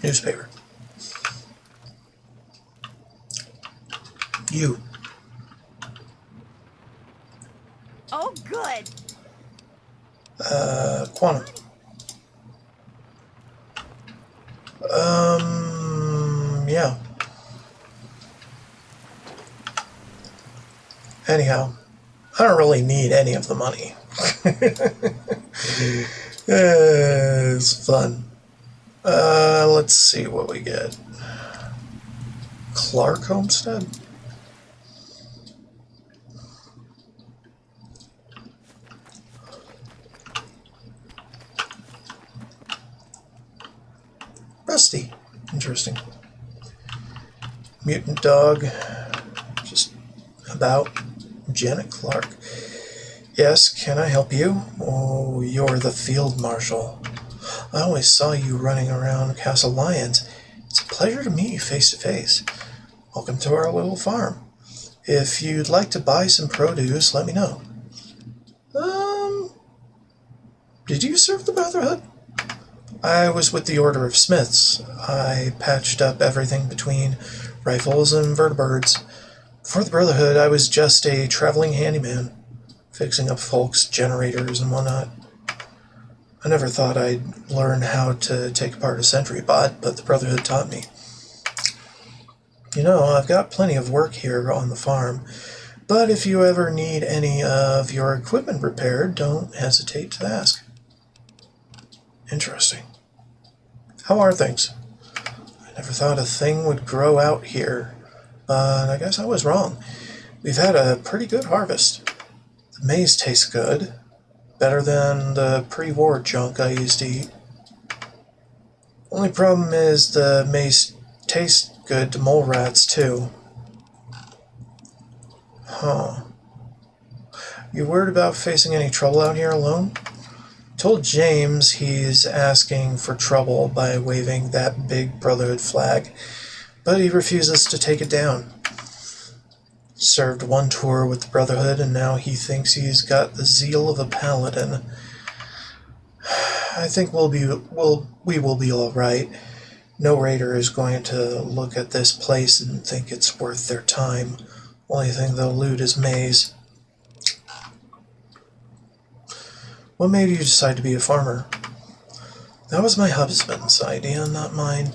Newspaper. You. Oh, good. Quantum. Yeah. Anyhow, I don't really need any of the money. It's fun. Let's see what we get. Clark Homestead? Rusty. Interesting. Mutant dog. Just about. Janet Clark. Yes, can I help you? Oh, you're the Field Marshal. I always saw you running around Castle Lyons. It's a pleasure to meet you face to face. Welcome to our little farm. If you'd like to buy some produce, let me know. Did you serve the Brotherhood? I was with the Order of Smiths. I patched up everything between rifles and vertibirds. For the Brotherhood, I was just a traveling handyman, fixing up folks' generators and whatnot. I never thought I'd learn how to take apart a sentry bot, but the Brotherhood taught me. You know, I've got plenty of work here on the farm, but if you ever need any of your equipment repaired, don't hesitate to ask. Interesting. How are things? I never thought a thing would grow out here, but I guess I was wrong. We've had a pretty good harvest. The maize tastes good, better than the pre-war junk I used to eat. Only problem is the maize tastes good to mole rats too. Huh. You worried about facing any trouble out here alone? Told James he's asking for trouble by waving that big Brotherhood flag, but he refuses to take it down. Served one tour with the Brotherhood, and now he thinks he's got the zeal of a paladin. I think we will be all right. No raider is going to look at this place and think it's worth their time. Only thing they'll loot is maize. What made you decide to be a farmer? That was my husband's idea, not mine.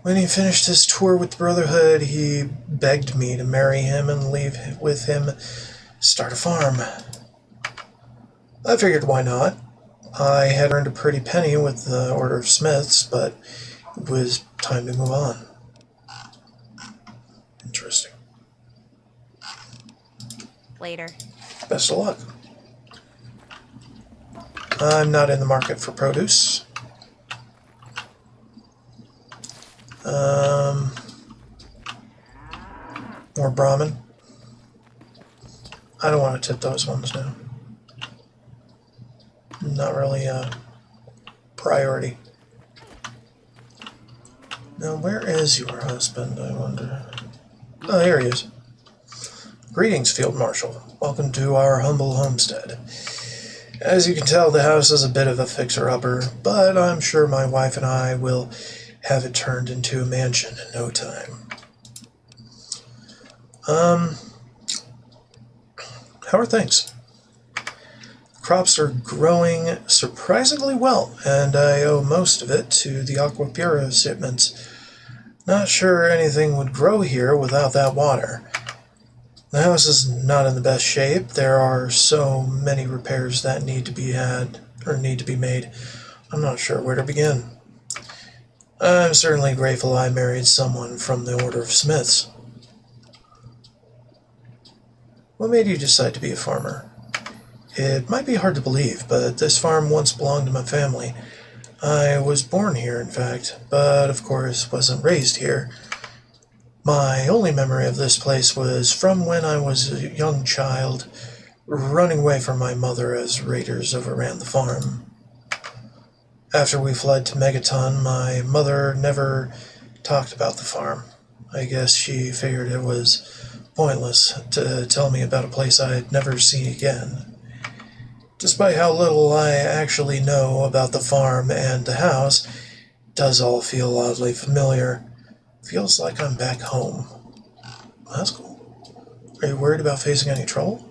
When he finished his tour with the Brotherhood, he begged me to marry him and leave with him, start a farm. I figured why not? I had earned a pretty penny with the Order of Smiths, but it was time to move on. Interesting. Later. Best of luck. I'm not in the market for produce. More Brahmin. I don't want to tip those ones now. Not really a priority. Now, where is your husband, I wonder? Oh, here he is. Greetings, Field Marshal. Welcome to our humble homestead. As you can tell, the house is a bit of a fixer-upper, but I'm sure my wife and I will have it turned into a mansion in no time. How are things? Crops are growing surprisingly well, and I owe most of it to the Aquapura shipments. Not sure anything would grow here without that water. The house is not in the best shape. There are so many repairs that need to be made. I'm not sure where to begin. I'm certainly grateful I married someone from the Order of Smiths. What made you decide to be a farmer? It might be hard to believe, but this farm once belonged to my family. I was born here, in fact, but of course wasn't raised here. My only memory of this place was from when I was a young child, running away from my mother as raiders overran the farm. After we fled to Megaton, my mother never talked about the farm. I guess she figured it was pointless to tell me about a place I'd never see again. Despite how little I actually know about the farm and the house, it does all feel oddly familiar. Feels like I'm back home. That's cool. Are you worried about facing any trouble?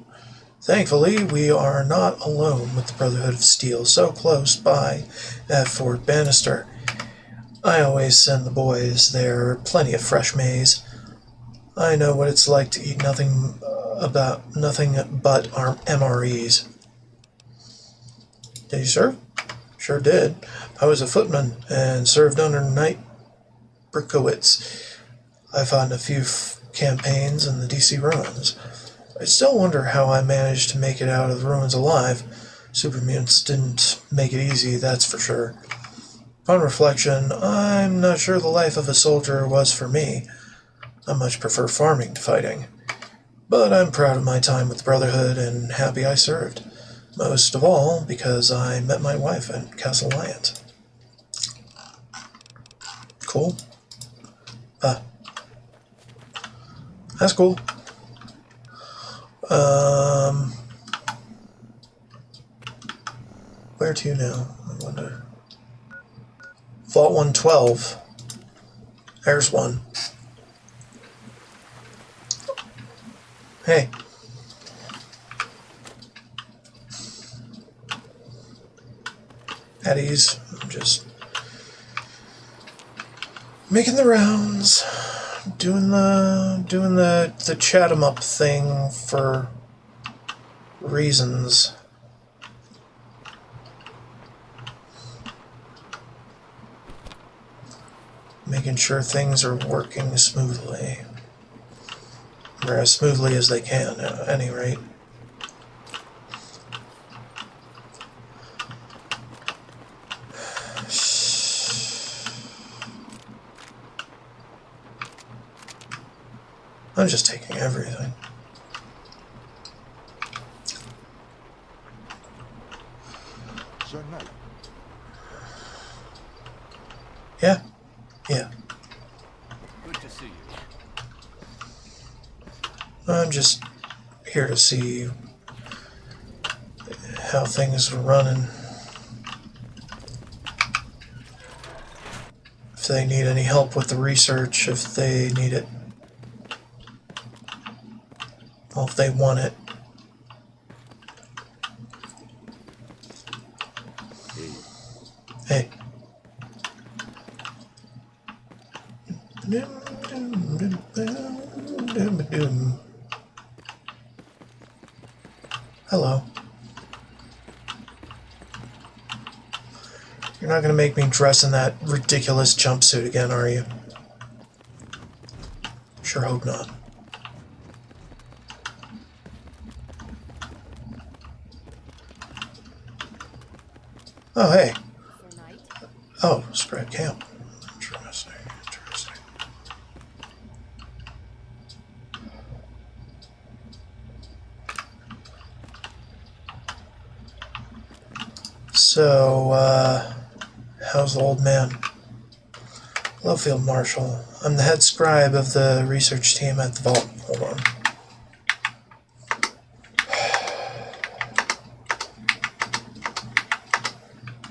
Thankfully, we are not alone with the Brotherhood of Steel so close by at Fort Bannister. I always send the boys there plenty of fresh maize. I know what it's like to eat nothing but our MREs. Did you serve? Sure did. I was a footman and served under Knight Berkowitz. I fought in a few campaigns in the DC ruins. I still wonder how I managed to make it out of the ruins alive. Supermutants didn't make it easy, that's for sure. Upon reflection, I'm not sure the life of a soldier was for me. I much prefer farming to fighting. But I'm proud of my time with the Brotherhood and happy I served. Most of all because I met my wife at Castle Lyons. Cool. That's cool. Where to now? I wonder. Vault 112. There's one. Hey. At ease. I'm just making the rounds, doing the chat 'em up thing for reasons. Making sure things are working smoothly. Or as smoothly as they can, at any rate. I'm just taking everything. Sir Knight. Yeah. Yeah. Good to see you. I'm just here to see how things are running. If they need any help with the research, if they need it. Well, if they want it. Hey. Hello. You're not going to make me dress in that ridiculous jumpsuit again, are you? Sure hope not. Oh, hey. Oh, spread camp. Interesting, interesting. So, how's the old man? Hello, Field Marshal. I'm the head scribe of the research team at the vault. Hold on.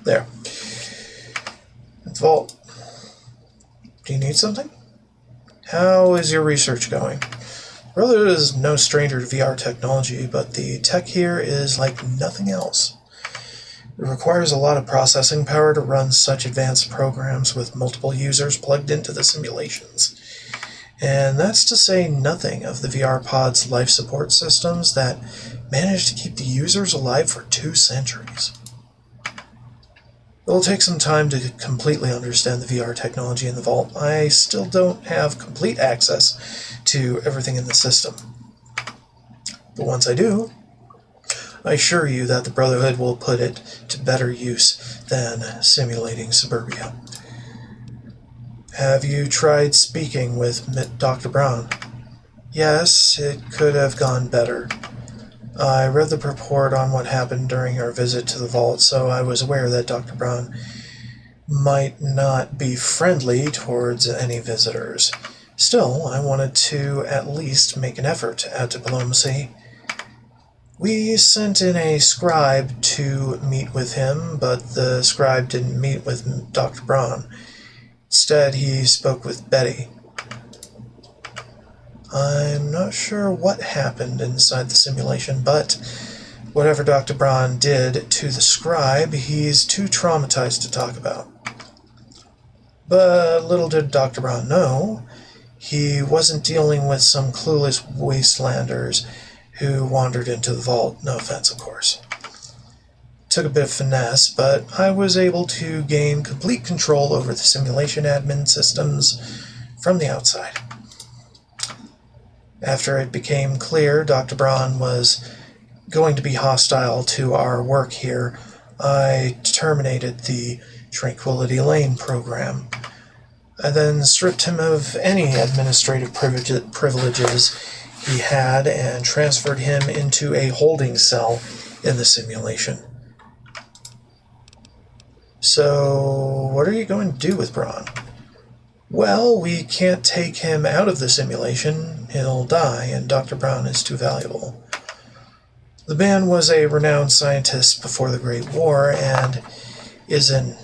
There. At the vault. Do you need something? How is your research going? Brotherhood is no stranger to VR technology, but the tech here is like nothing else. It requires a lot of processing power to run such advanced programs with multiple users plugged into the simulations. And that's to say nothing of the VR pod's life support systems that manage to keep the users alive for 2 centuries. It'll take some time to completely understand the VR technology in the vault. I still don't have complete access to everything in the system. But once I do, I assure you that the Brotherhood will put it to better use than simulating suburbia. Have you tried speaking with Dr. Brown? Yes, it could have gone better. I read the report on what happened during our visit to the vault, so I was aware that Dr. Brown might not be friendly towards any visitors. Still, I wanted to at least make an effort to add to diplomacy. We sent in a scribe to meet with him, but the scribe didn't meet with Dr. Braun. Instead, he spoke with Betty. I'm not sure what happened inside the simulation, but whatever Dr. Braun did to the scribe, he's too traumatized to talk about. But little did Dr. Braun know, he wasn't dealing with some clueless wastelanders who wandered into the vault. No offense, of course. Took a bit of finesse, but I was able to gain complete control over the simulation admin systems from the outside. After it became clear Dr. Braun was going to be hostile to our work here, I terminated the Tranquility Lane program. I then stripped him of any administrative privileges he had and transferred him into a holding cell in the simulation. So, what are you going to do with Braun? Well, we can't take him out of the simulation. He'll die, and Dr. Braun is too valuable. The man was a renowned scientist before the Great War and is an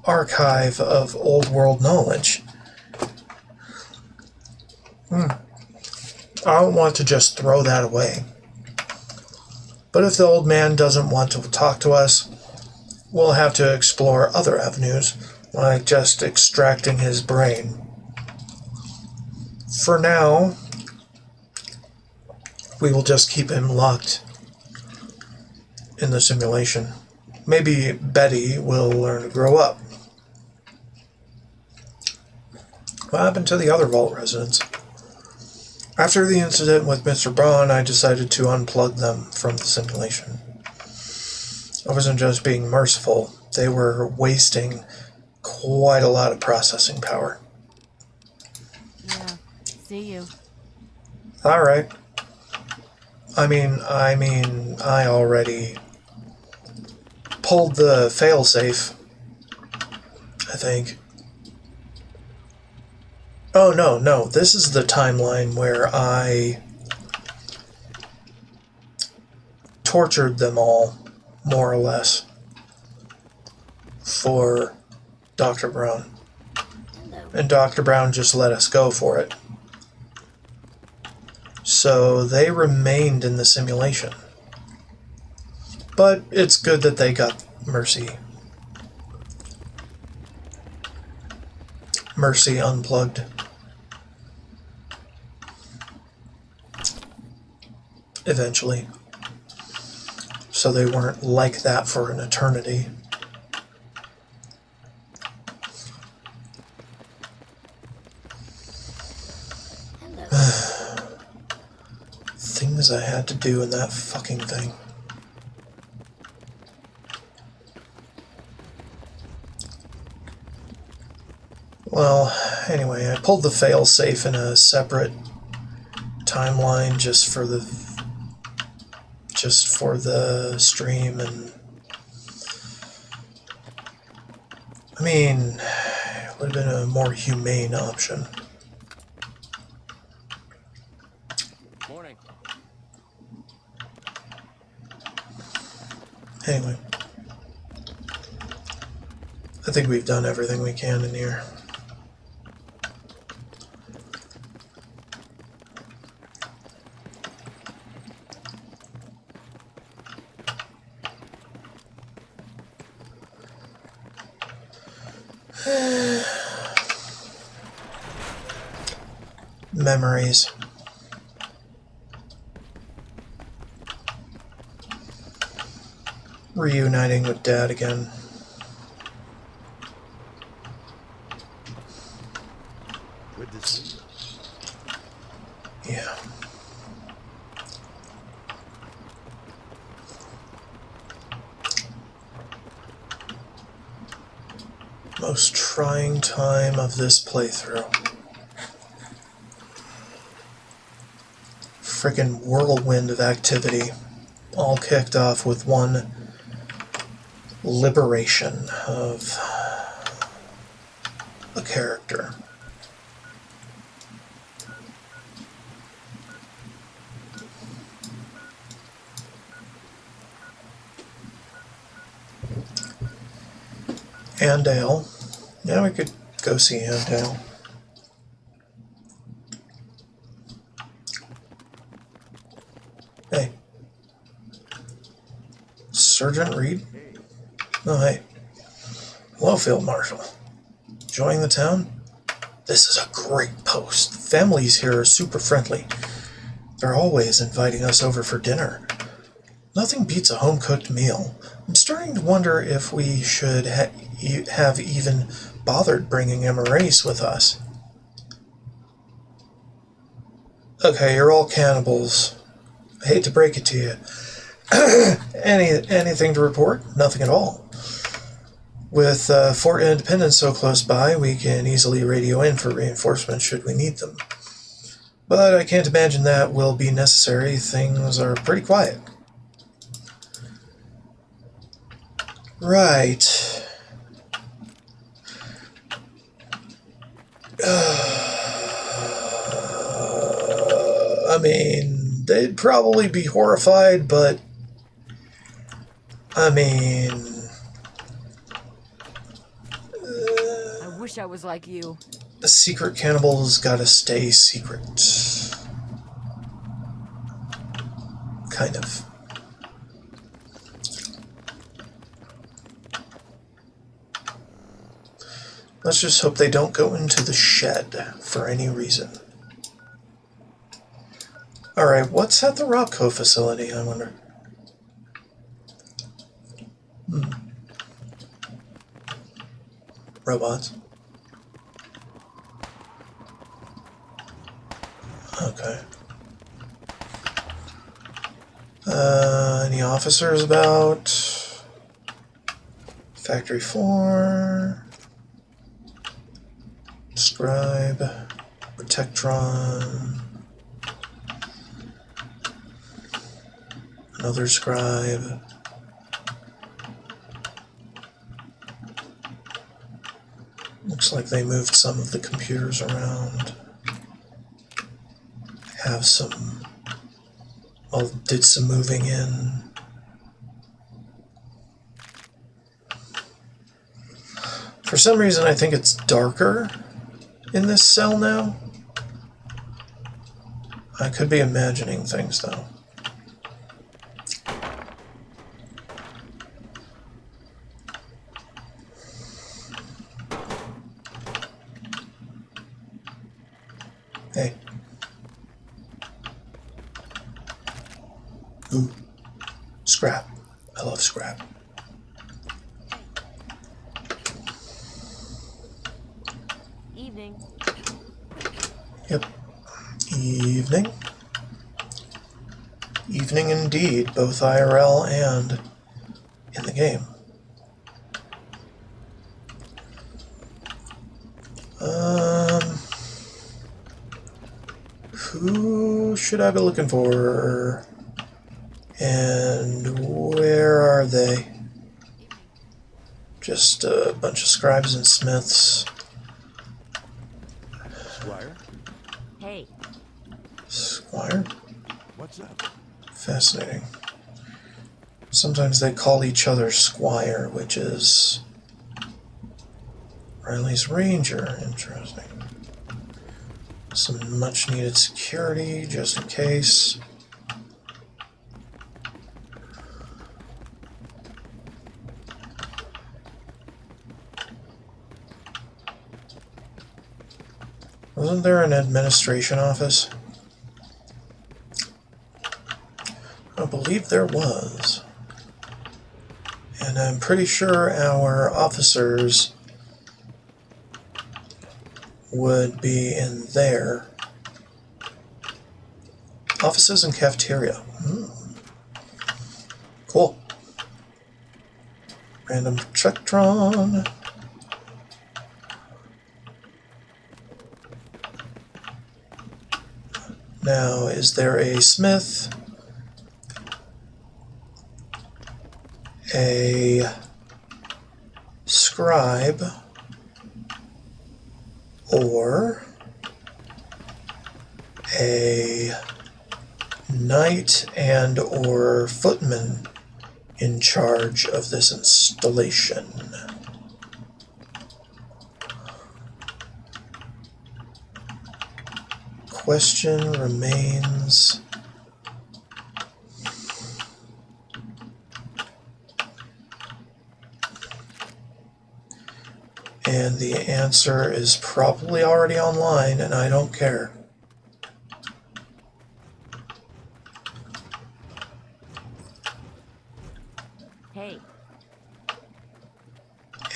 archive of old world knowledge. I don't want to just throw that away. But if the old man doesn't want to talk to us, we'll have to explore other avenues, like just extracting his brain. For now, we will just keep him locked in the simulation. Maybe Betty will learn to grow up. What happened to the other vault residents? After the incident with Mr. Braun, I decided to unplug them from the simulation. I wasn't just being merciful, they were wasting quite a lot of processing power. Yeah, see you. Alright. I mean, I already pulled the failsafe, I think. Oh, no, this is the timeline where I tortured them all, more or less, for Dr. Brown. And Dr. Brown just let us go for it. So they remained in the simulation. But it's good that they got mercy. Mercy unplugged. Eventually. So they weren't like that for an eternity. Things I had to do in that fucking thing. Well, anyway, I pulled the failsafe in a separate timeline just for the stream, and I mean, it would have been a more humane option. Morning. Anyway, I think we've done everything we can in here. Memories. Reuniting with Dad again. Good to see you. Yeah. Most trying time of this playthrough. Frickin' whirlwind of activity, all kicked off with one liberation of a character. Andale. Yeah, we could go see Andale. Hey. Sergeant Reed? Oh, hey. Hello, Field Marshal. Enjoying the town? This is a great post. The families here are super friendly. They're always inviting us over for dinner. Nothing beats a home-cooked meal. I'm starting to wonder if we should have even bothered bringing Emirace with us. Okay, you're all cannibals. I hate to break it to you. Anything to report? Nothing at all. With Fort Independence so close by, we can easily radio in for reinforcements should we need them. But I can't imagine that will be necessary. Things are pretty quiet. Right. I mean, they'd probably be horrified, but I mean, I wish I was like you. a secret cannibal's gotta stay secret. Kind of. Let's just hope they don't go into the shed for any reason. Alright, what's at the Robco facility, I wonder? Robots. Okay. Any officers about? Factory floor. Scribe. Protectron. Another scribe. Looks like they moved some of the computers around. Have some... Well, did some moving in. For some reason, I think it's darker in this cell now. I could be imagining things, though. Hey. Ooh. Scrap. I love scrap. Evening. Yep. Evening. Evening indeed, both IRL and in the game. Who should I be looking for? And where are they? Just a bunch of scribes and smiths. Squire, Hey, Squire? what's up? Fascinating. Sometimes they call each other Squire, which is Riley's Ranger. Interesting. Some much needed security, just in case. Wasn't there an administration office? I believe there was. And I'm pretty sure our officers would be in there. Offices and cafeteria. Cool. Random Protectron. Now, is there a smith? A scribe? Or a knight and or footman in charge of this installation? Question remains. And the answer is probably already online, and I don't care. hey.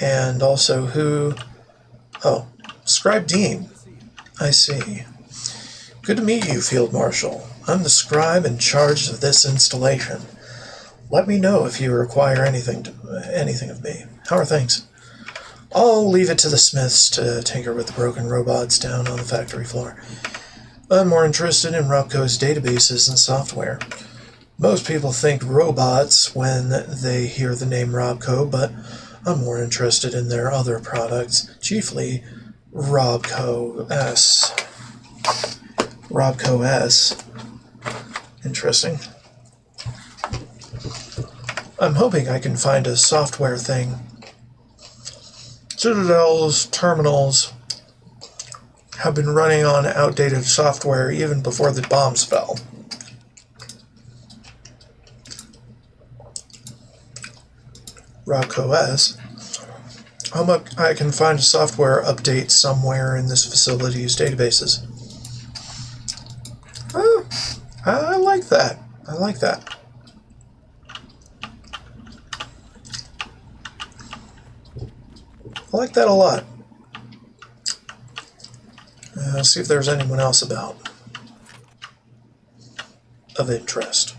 And also who... Oh, Scribe Dean. I see. Good to meet you, Field Marshal. I'm the scribe in charge of this installation. Let me know if you require anything of me. How are things? I'll leave it to the smiths to tinker with the broken robots down on the factory floor. I'm more interested in Robco's databases and software. Most people think robots when they hear the name Robco, but I'm more interested in their other products, chiefly Robco S. Robco S. Interesting. I'm hoping I can find a software thing. Citadel's terminals have been running on outdated software even before the bombs fell. RockOS. How much I can find a software update somewhere in this facility's databases. Oh, I like that. I like that. I like that a lot. Let's see if there's anyone else about of interest.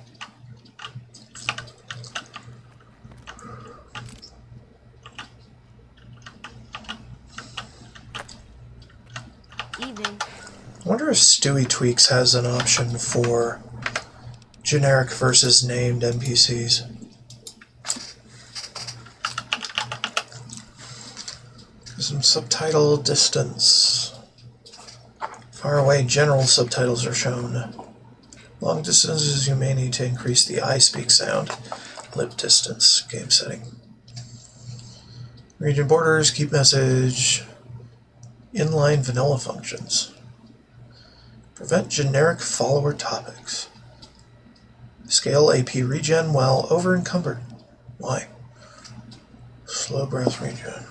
Evening. I wonder if Stewie Tweaks has an option for generic versus named NPCs. Some subtitle distance. Far away general subtitles are shown. Long distances you may need to increase the I speak sound. Lip distance, game setting. Region borders, keep message. Inline vanilla functions. Prevent generic follower topics. Scale AP regen while over encumbered. Why? Slow breath regen.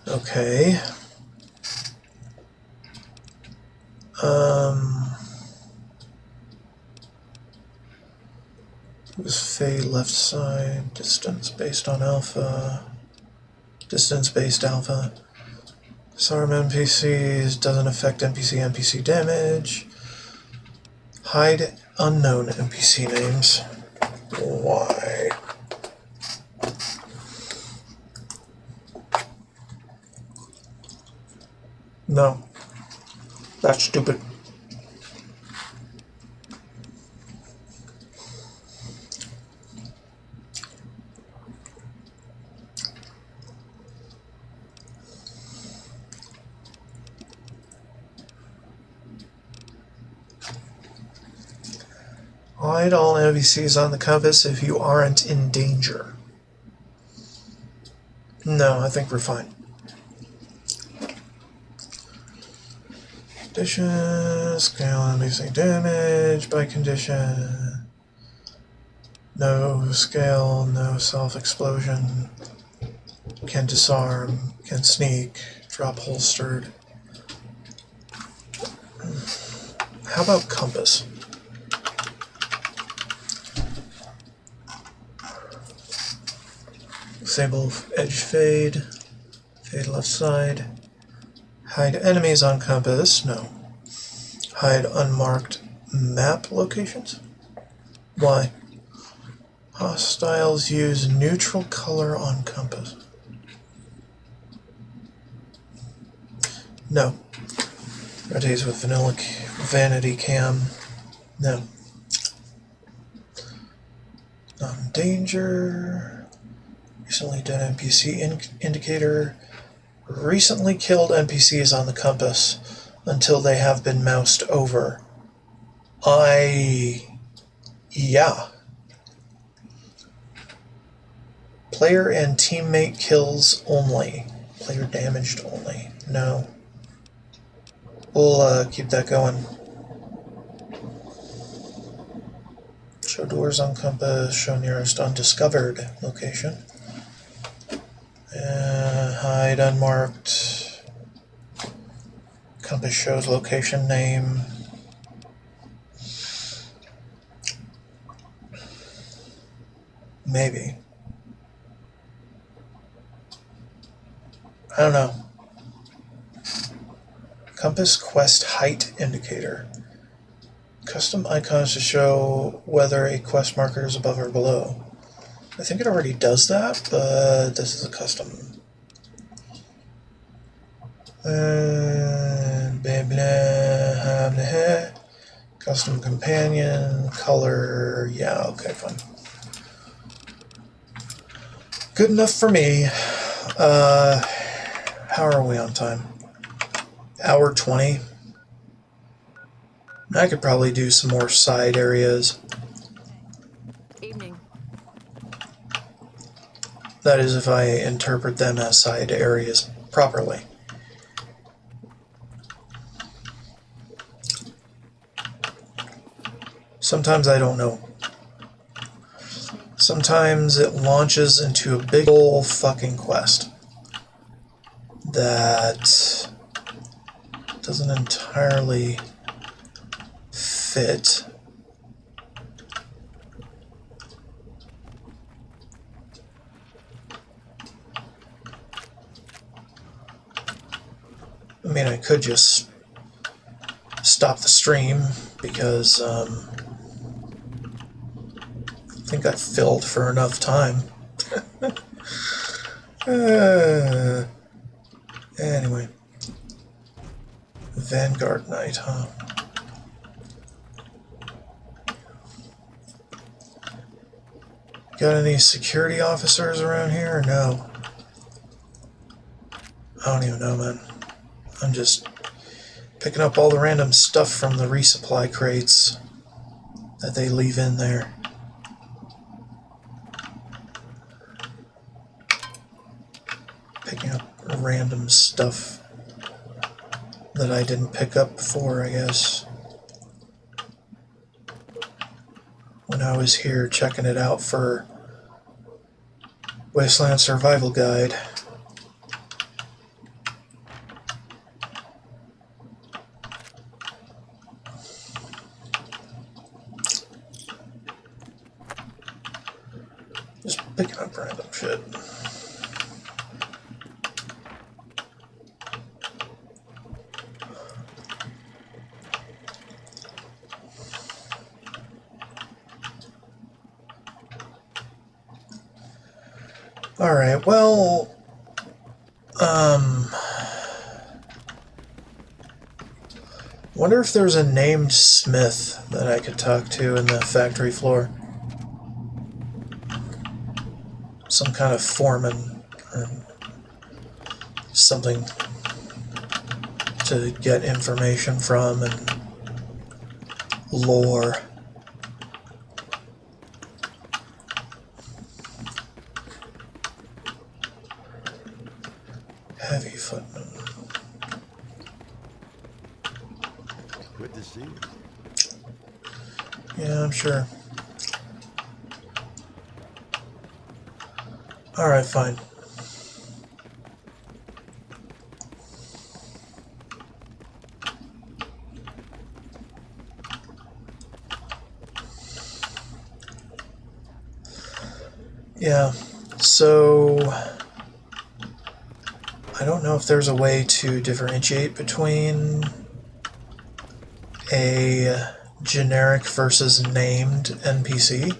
Okay. Was fade left side, distance based on alpha, distance based alpha. Disarm NPCs, doesn't affect NPC damage. Hide unknown NPC names. Why? No. That's stupid. Hide all NPCs on the compass if you aren't in danger. No, I think we're fine. Condition, scale NPC damage by condition. No scale, no self-explosion. Can disarm, can sneak, drop holstered. How about compass? Disable edge fade, fade left side. Hide enemies on compass, no. Hide unmarked map locations? Why? Hostiles use neutral color on compass. No. Rotates with vanity cam. No. Non-danger. Recently dead NPC indicator. Recently killed NPCs on the compass until they have been moused over. Yeah. Player and teammate kills only. Player damaged only. No. We'll keep that going. Show doors on compass. Show nearest undiscovered location. Hide unmarked. Compass shows location name. Maybe. I don't know. Compass quest height indicator. Custom icons to show whether a quest marker is above or below. I think it already does that, but this is a custom. Custom companion, color, yeah, okay, fine. Good enough for me. How are we on time? Hour 20. I could probably do some more side areas. Evening. That is, if I interpret them as side areas properly. Sometimes I don't know. Sometimes it launches into a big ol' fucking quest that doesn't entirely fit. I mean, I could just stop the stream because I think I filled for enough time. Anyway. Vanguard Knight, huh? Got any security officers around here or no? I don't even know, man. I'm just picking up all the random stuff from the resupply crates that they leave in there. Picking up random stuff that I didn't pick up before, I guess. When I was here checking it out for Wasteland Survival Guide. Just picking up random shit. Alright, well, wonder if there's a named Smith that I could talk to in the factory floor. Some kind of foreman or something to get information from and lore. Heavy footman. Good to see you. Yeah, I'm sure. Alright, fine. Yeah, so I don't know if there's a way to differentiate between a generic versus named NPC.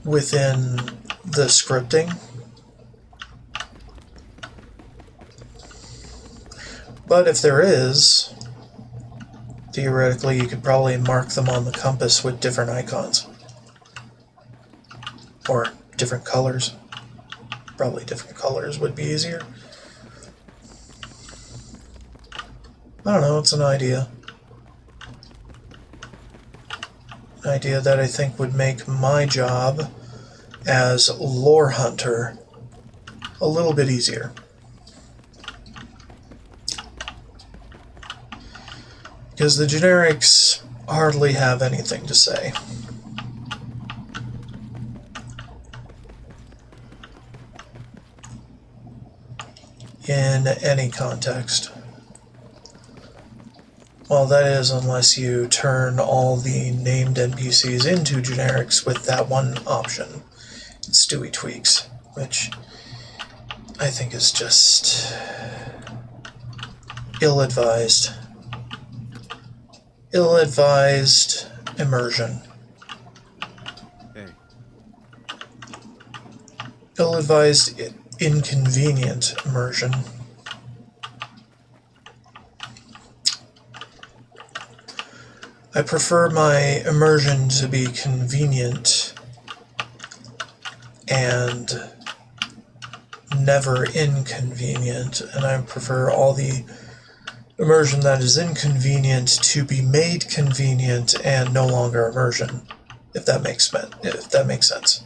Within the scripting. But if there is, theoretically you could probably mark them on the compass with different icons. Or different colors. Probably different colors would be easier. I don't know, it's an idea. An idea that I think would make my job as lore hunter a little bit easier. Because the generics hardly have anything to say. In any context. Well, that is, unless you turn all the named NPCs into generics with that one option, Stewie Tweaks, which I think is just ill-advised. Ill-advised immersion. Hey, Ill-advised, inconvenient immersion. I prefer my immersion to be convenient and never inconvenient, and I prefer all the immersion that is inconvenient to be made convenient and no longer immersion, if that makes sense.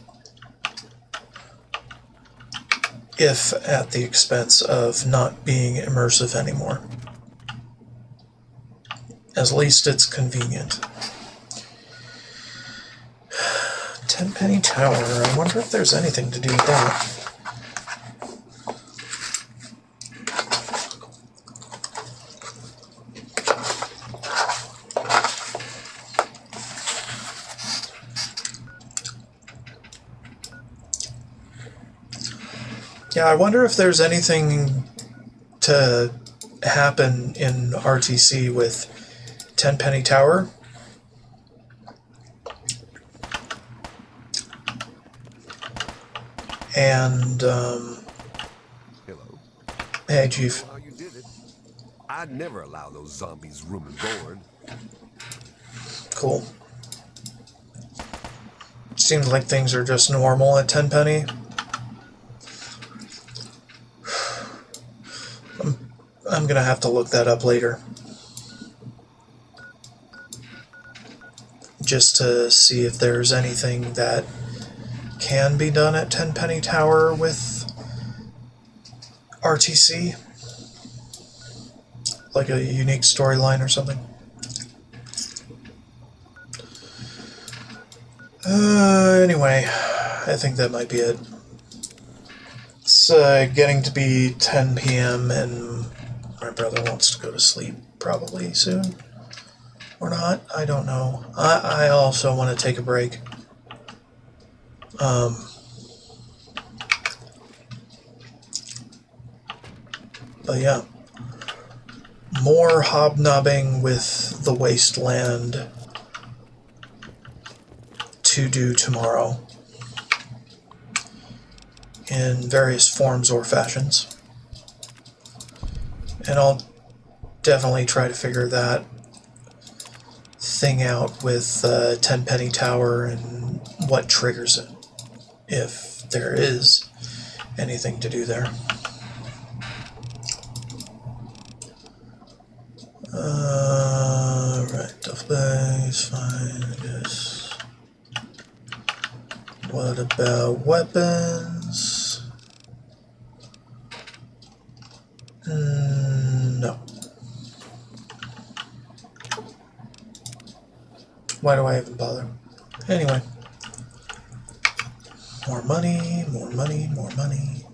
If at the expense of not being immersive anymore. At least it's convenient. Tenpenny Tower. I wonder if there's anything to do with that. Yeah, I wonder if there's anything to happen in RTC with Tenpenny Tower. And, Hello. hey, Chief. How you did it? I'd never allow those zombies room and board. Cool. Seems like things are just normal at Tenpenny. I'm gonna have to look that up later. Just to see if there's anything that can be done at Tenpenny Tower with RTC. Like a unique storyline or something. Anyway, I think that might be it. It's getting to be 10 p.m. and my brother wants to go to sleep probably soon. Or not, I don't know. I also want to take a break. But yeah. More hobnobbing with the wasteland to do tomorrow. In various forms or fashions. And I'll definitely try to figure that thing out with Tenpenny Tower and what triggers it, if there is anything to do there. Right, tough base, fine, I guess. What about weapons? No. Why do I even bother? Anyway. More money, more money, more money.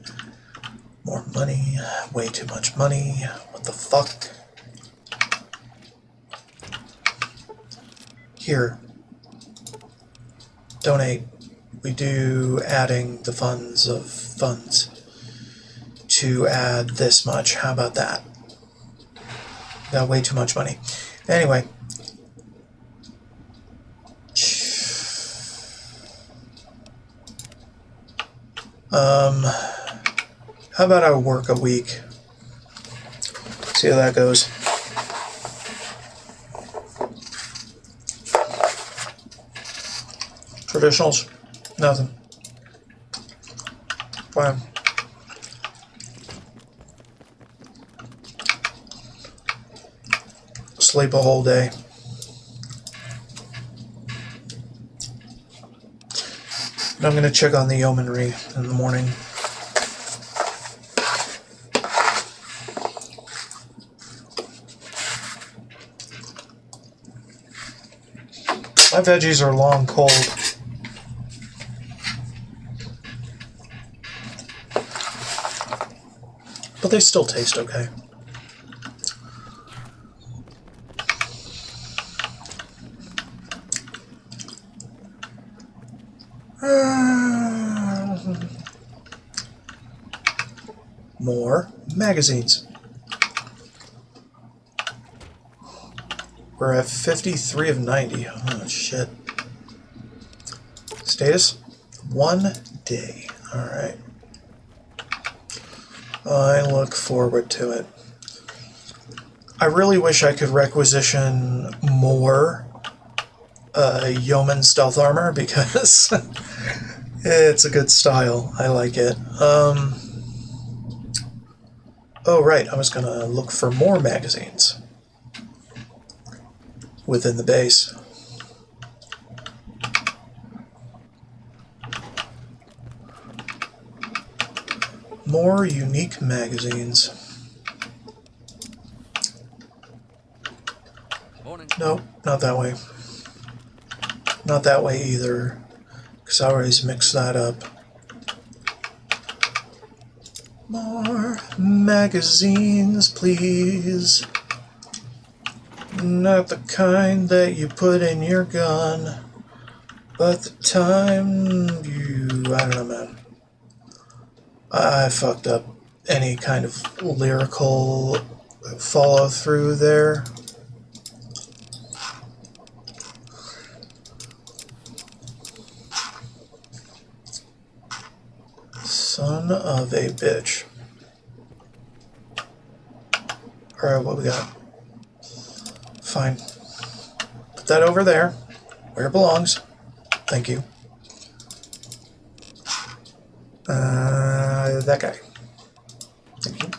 More money. Way too much money. What the fuck? Here. Donate. We do adding the funds of funds to add this much. How about that? Got way too much money. Anyway. How about I work a week? See how that goes. Traditionals? Nothing. Fine. Sleep a whole day. And I'm going to check on the yeomanry in the morning. My veggies are long cold. But they still taste okay. More magazines. We're at 53 of 90. Oh, shit. Status? 1 day. Alright. I look forward to it. I really wish I could requisition more yeoman stealth armor because it's a good style. I like it. Oh, right, I was going to look for more magazines within the base. More unique magazines. Morning. Nope, not that way. Not that way either, because I always mix that up. More magazines, please. Not the kind that you put in your gun, but the time you... I don't know, man. I fucked up any kind of lyrical follow through there. Son of a bitch. Alright, what we got? Fine. Put that over there, where it belongs. Thank you. That guy. Thank you.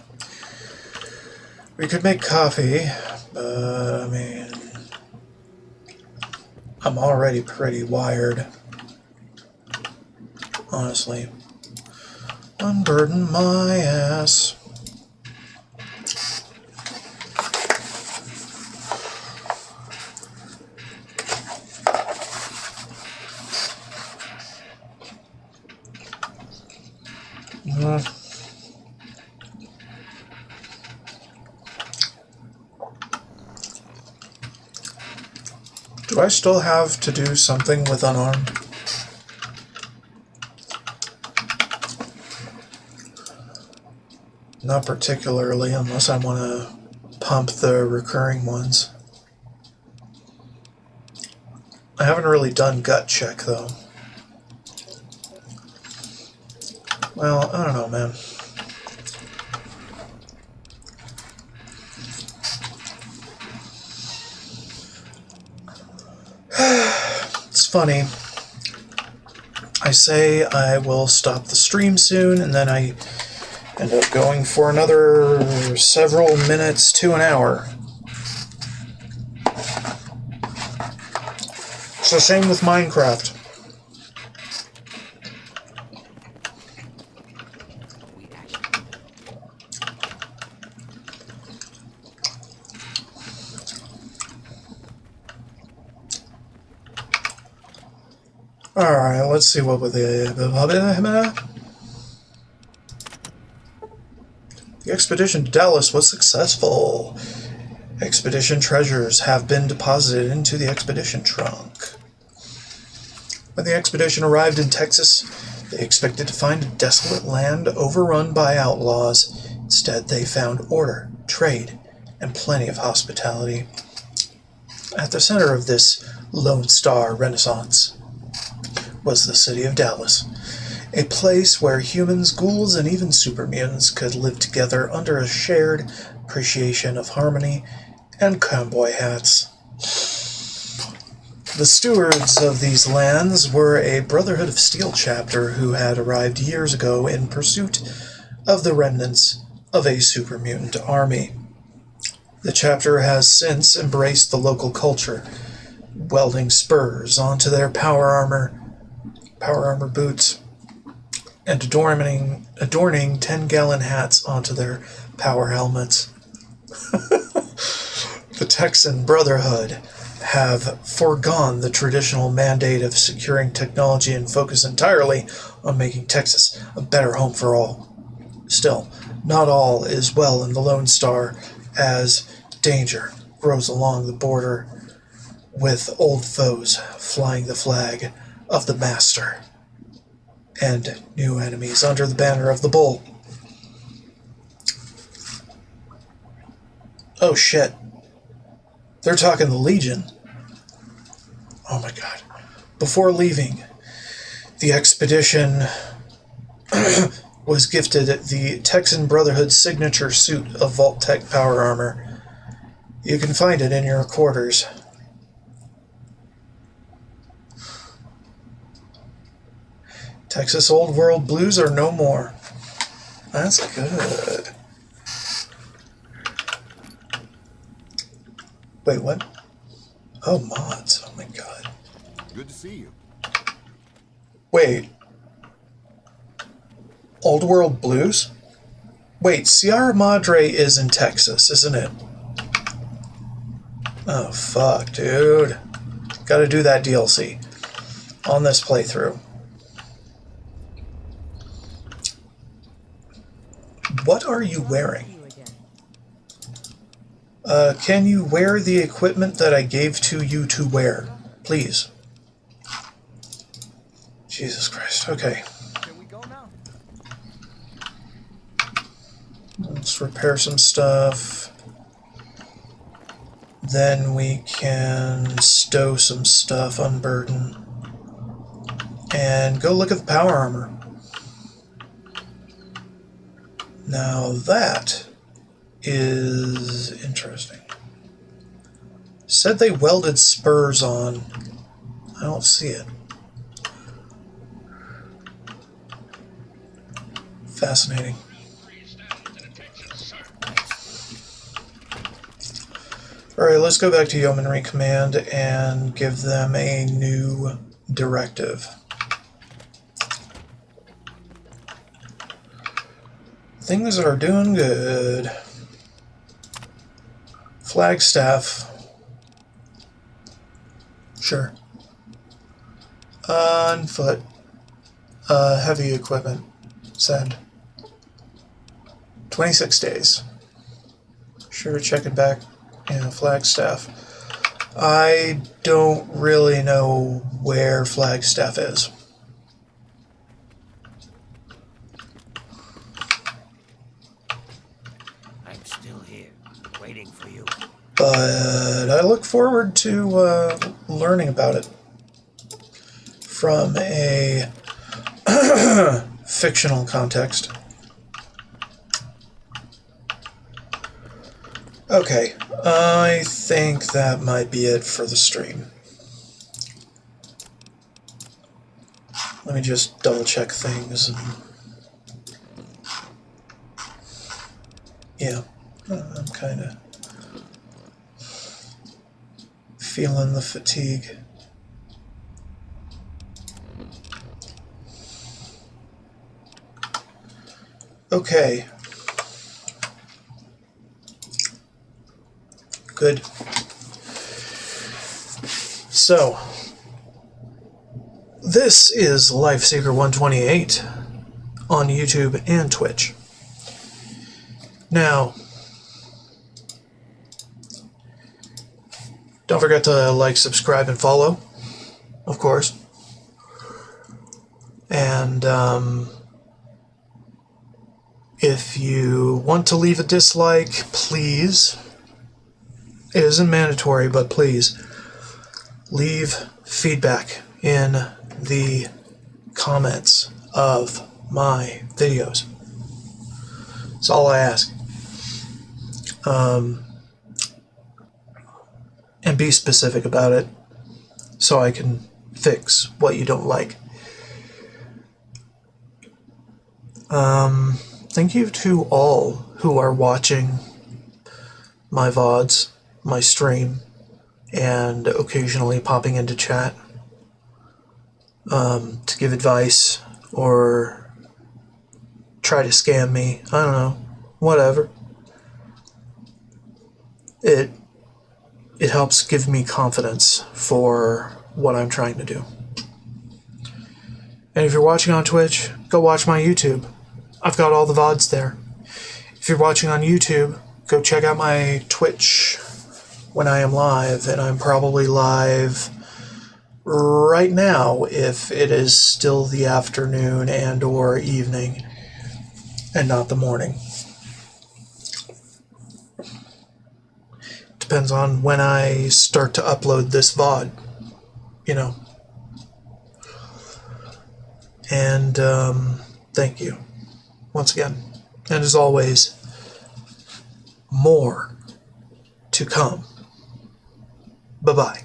We could make coffee, but I mean, I'm already pretty wired. Honestly. Unburden my ass. Do I still have to do something with unarmed? Not particularly, unless I want to pump the recurring ones. I haven't really done gut check, though. Well, I don't know, man. It's funny. I say I will stop the stream soon, and then I end up going for another several minutes to an hour. It's the same with Minecraft. Alright, let's see what with the expedition to Dallas was successful. Expedition treasures have been deposited into the expedition trunk. When the expedition arrived in Texas, they expected to find a desolate land overrun by outlaws. Instead, they found order, trade, and plenty of hospitality. At the center of this Lone Star Renaissance was the city of Dallas, a place where humans, ghouls, and even super mutants could live together under a shared appreciation of harmony and cowboy hats. The stewards of these lands were a Brotherhood of Steel chapter who had arrived years ago in pursuit of the remnants of a super mutant army. The chapter has since embraced the local culture, welding spurs onto their power armor boots, and adorning 10-gallon hats onto their power helmets. The Texan Brotherhood have foregone the traditional mandate of securing technology and focus entirely on making Texas a better home for all. Still, not all is well in the Lone Star, as danger grows along the border, with old foes flying the flag of the Master, and new enemies under the banner of the Bull. Oh shit. They're talking the Legion. Oh my god. Before leaving, the expedition was gifted the Texan Brotherhood signature suit of Vault-Tec power armor. You can find it in your quarters. Texas Old World blues are no more. That's good. Wait, what? Oh, mods. Oh my god. Good to see you. Wait. Old World Blues? Wait, Sierra Madre is in Texas, isn't it? Oh, fuck, dude. Gotta do that DLC on this playthrough. What are you wearing? Can you wear the equipment that I gave to you to wear? Please. Jesus Christ. Okay. Can we go now? Let's repair some stuff. Then we can stow some stuff, unburden. And go look at the power armor. Now that is interesting. Said they welded spurs on. I don't see it. Fascinating. Alright, let's go back to Yeomanry Command and give them a new directive. Things are doing good. Flagstaff. Sure. On foot. Heavy equipment. Send. 26 days. Sure, check it back. Yeah, Flagstaff. I don't really know where Flagstaff is. I'm still here, waiting for you. But I look forward to learning about it from a fictional context. Okay, I think that might be it for the stream. Let me just double check things. Yeah, I'm kind of feeling the fatigue. Okay. Good. So, this is Lifeseeker 128 on YouTube and Twitch. Now, don't forget to like, subscribe, and follow, of course. And if you want to leave a dislike, please. It isn't mandatory, but please leave feedback in the comments of my videos. That's all I ask. And be specific about it so I can fix what you don't like. Thank you to all who are watching my VODs, my stream, and occasionally popping into chat to give advice or try to scam me. I don't know. Whatever. It helps give me confidence for what I'm trying to do. And if you're watching on Twitch, go watch my YouTube. I've got all the VODs there. If you're watching on YouTube, go check out my Twitch when I am live, and I'm probably live right now if it is still the afternoon and or evening and not the morning. Depends on when I start to upload this VOD, you know. And thank you once again. And as always, more to come. Bye-bye.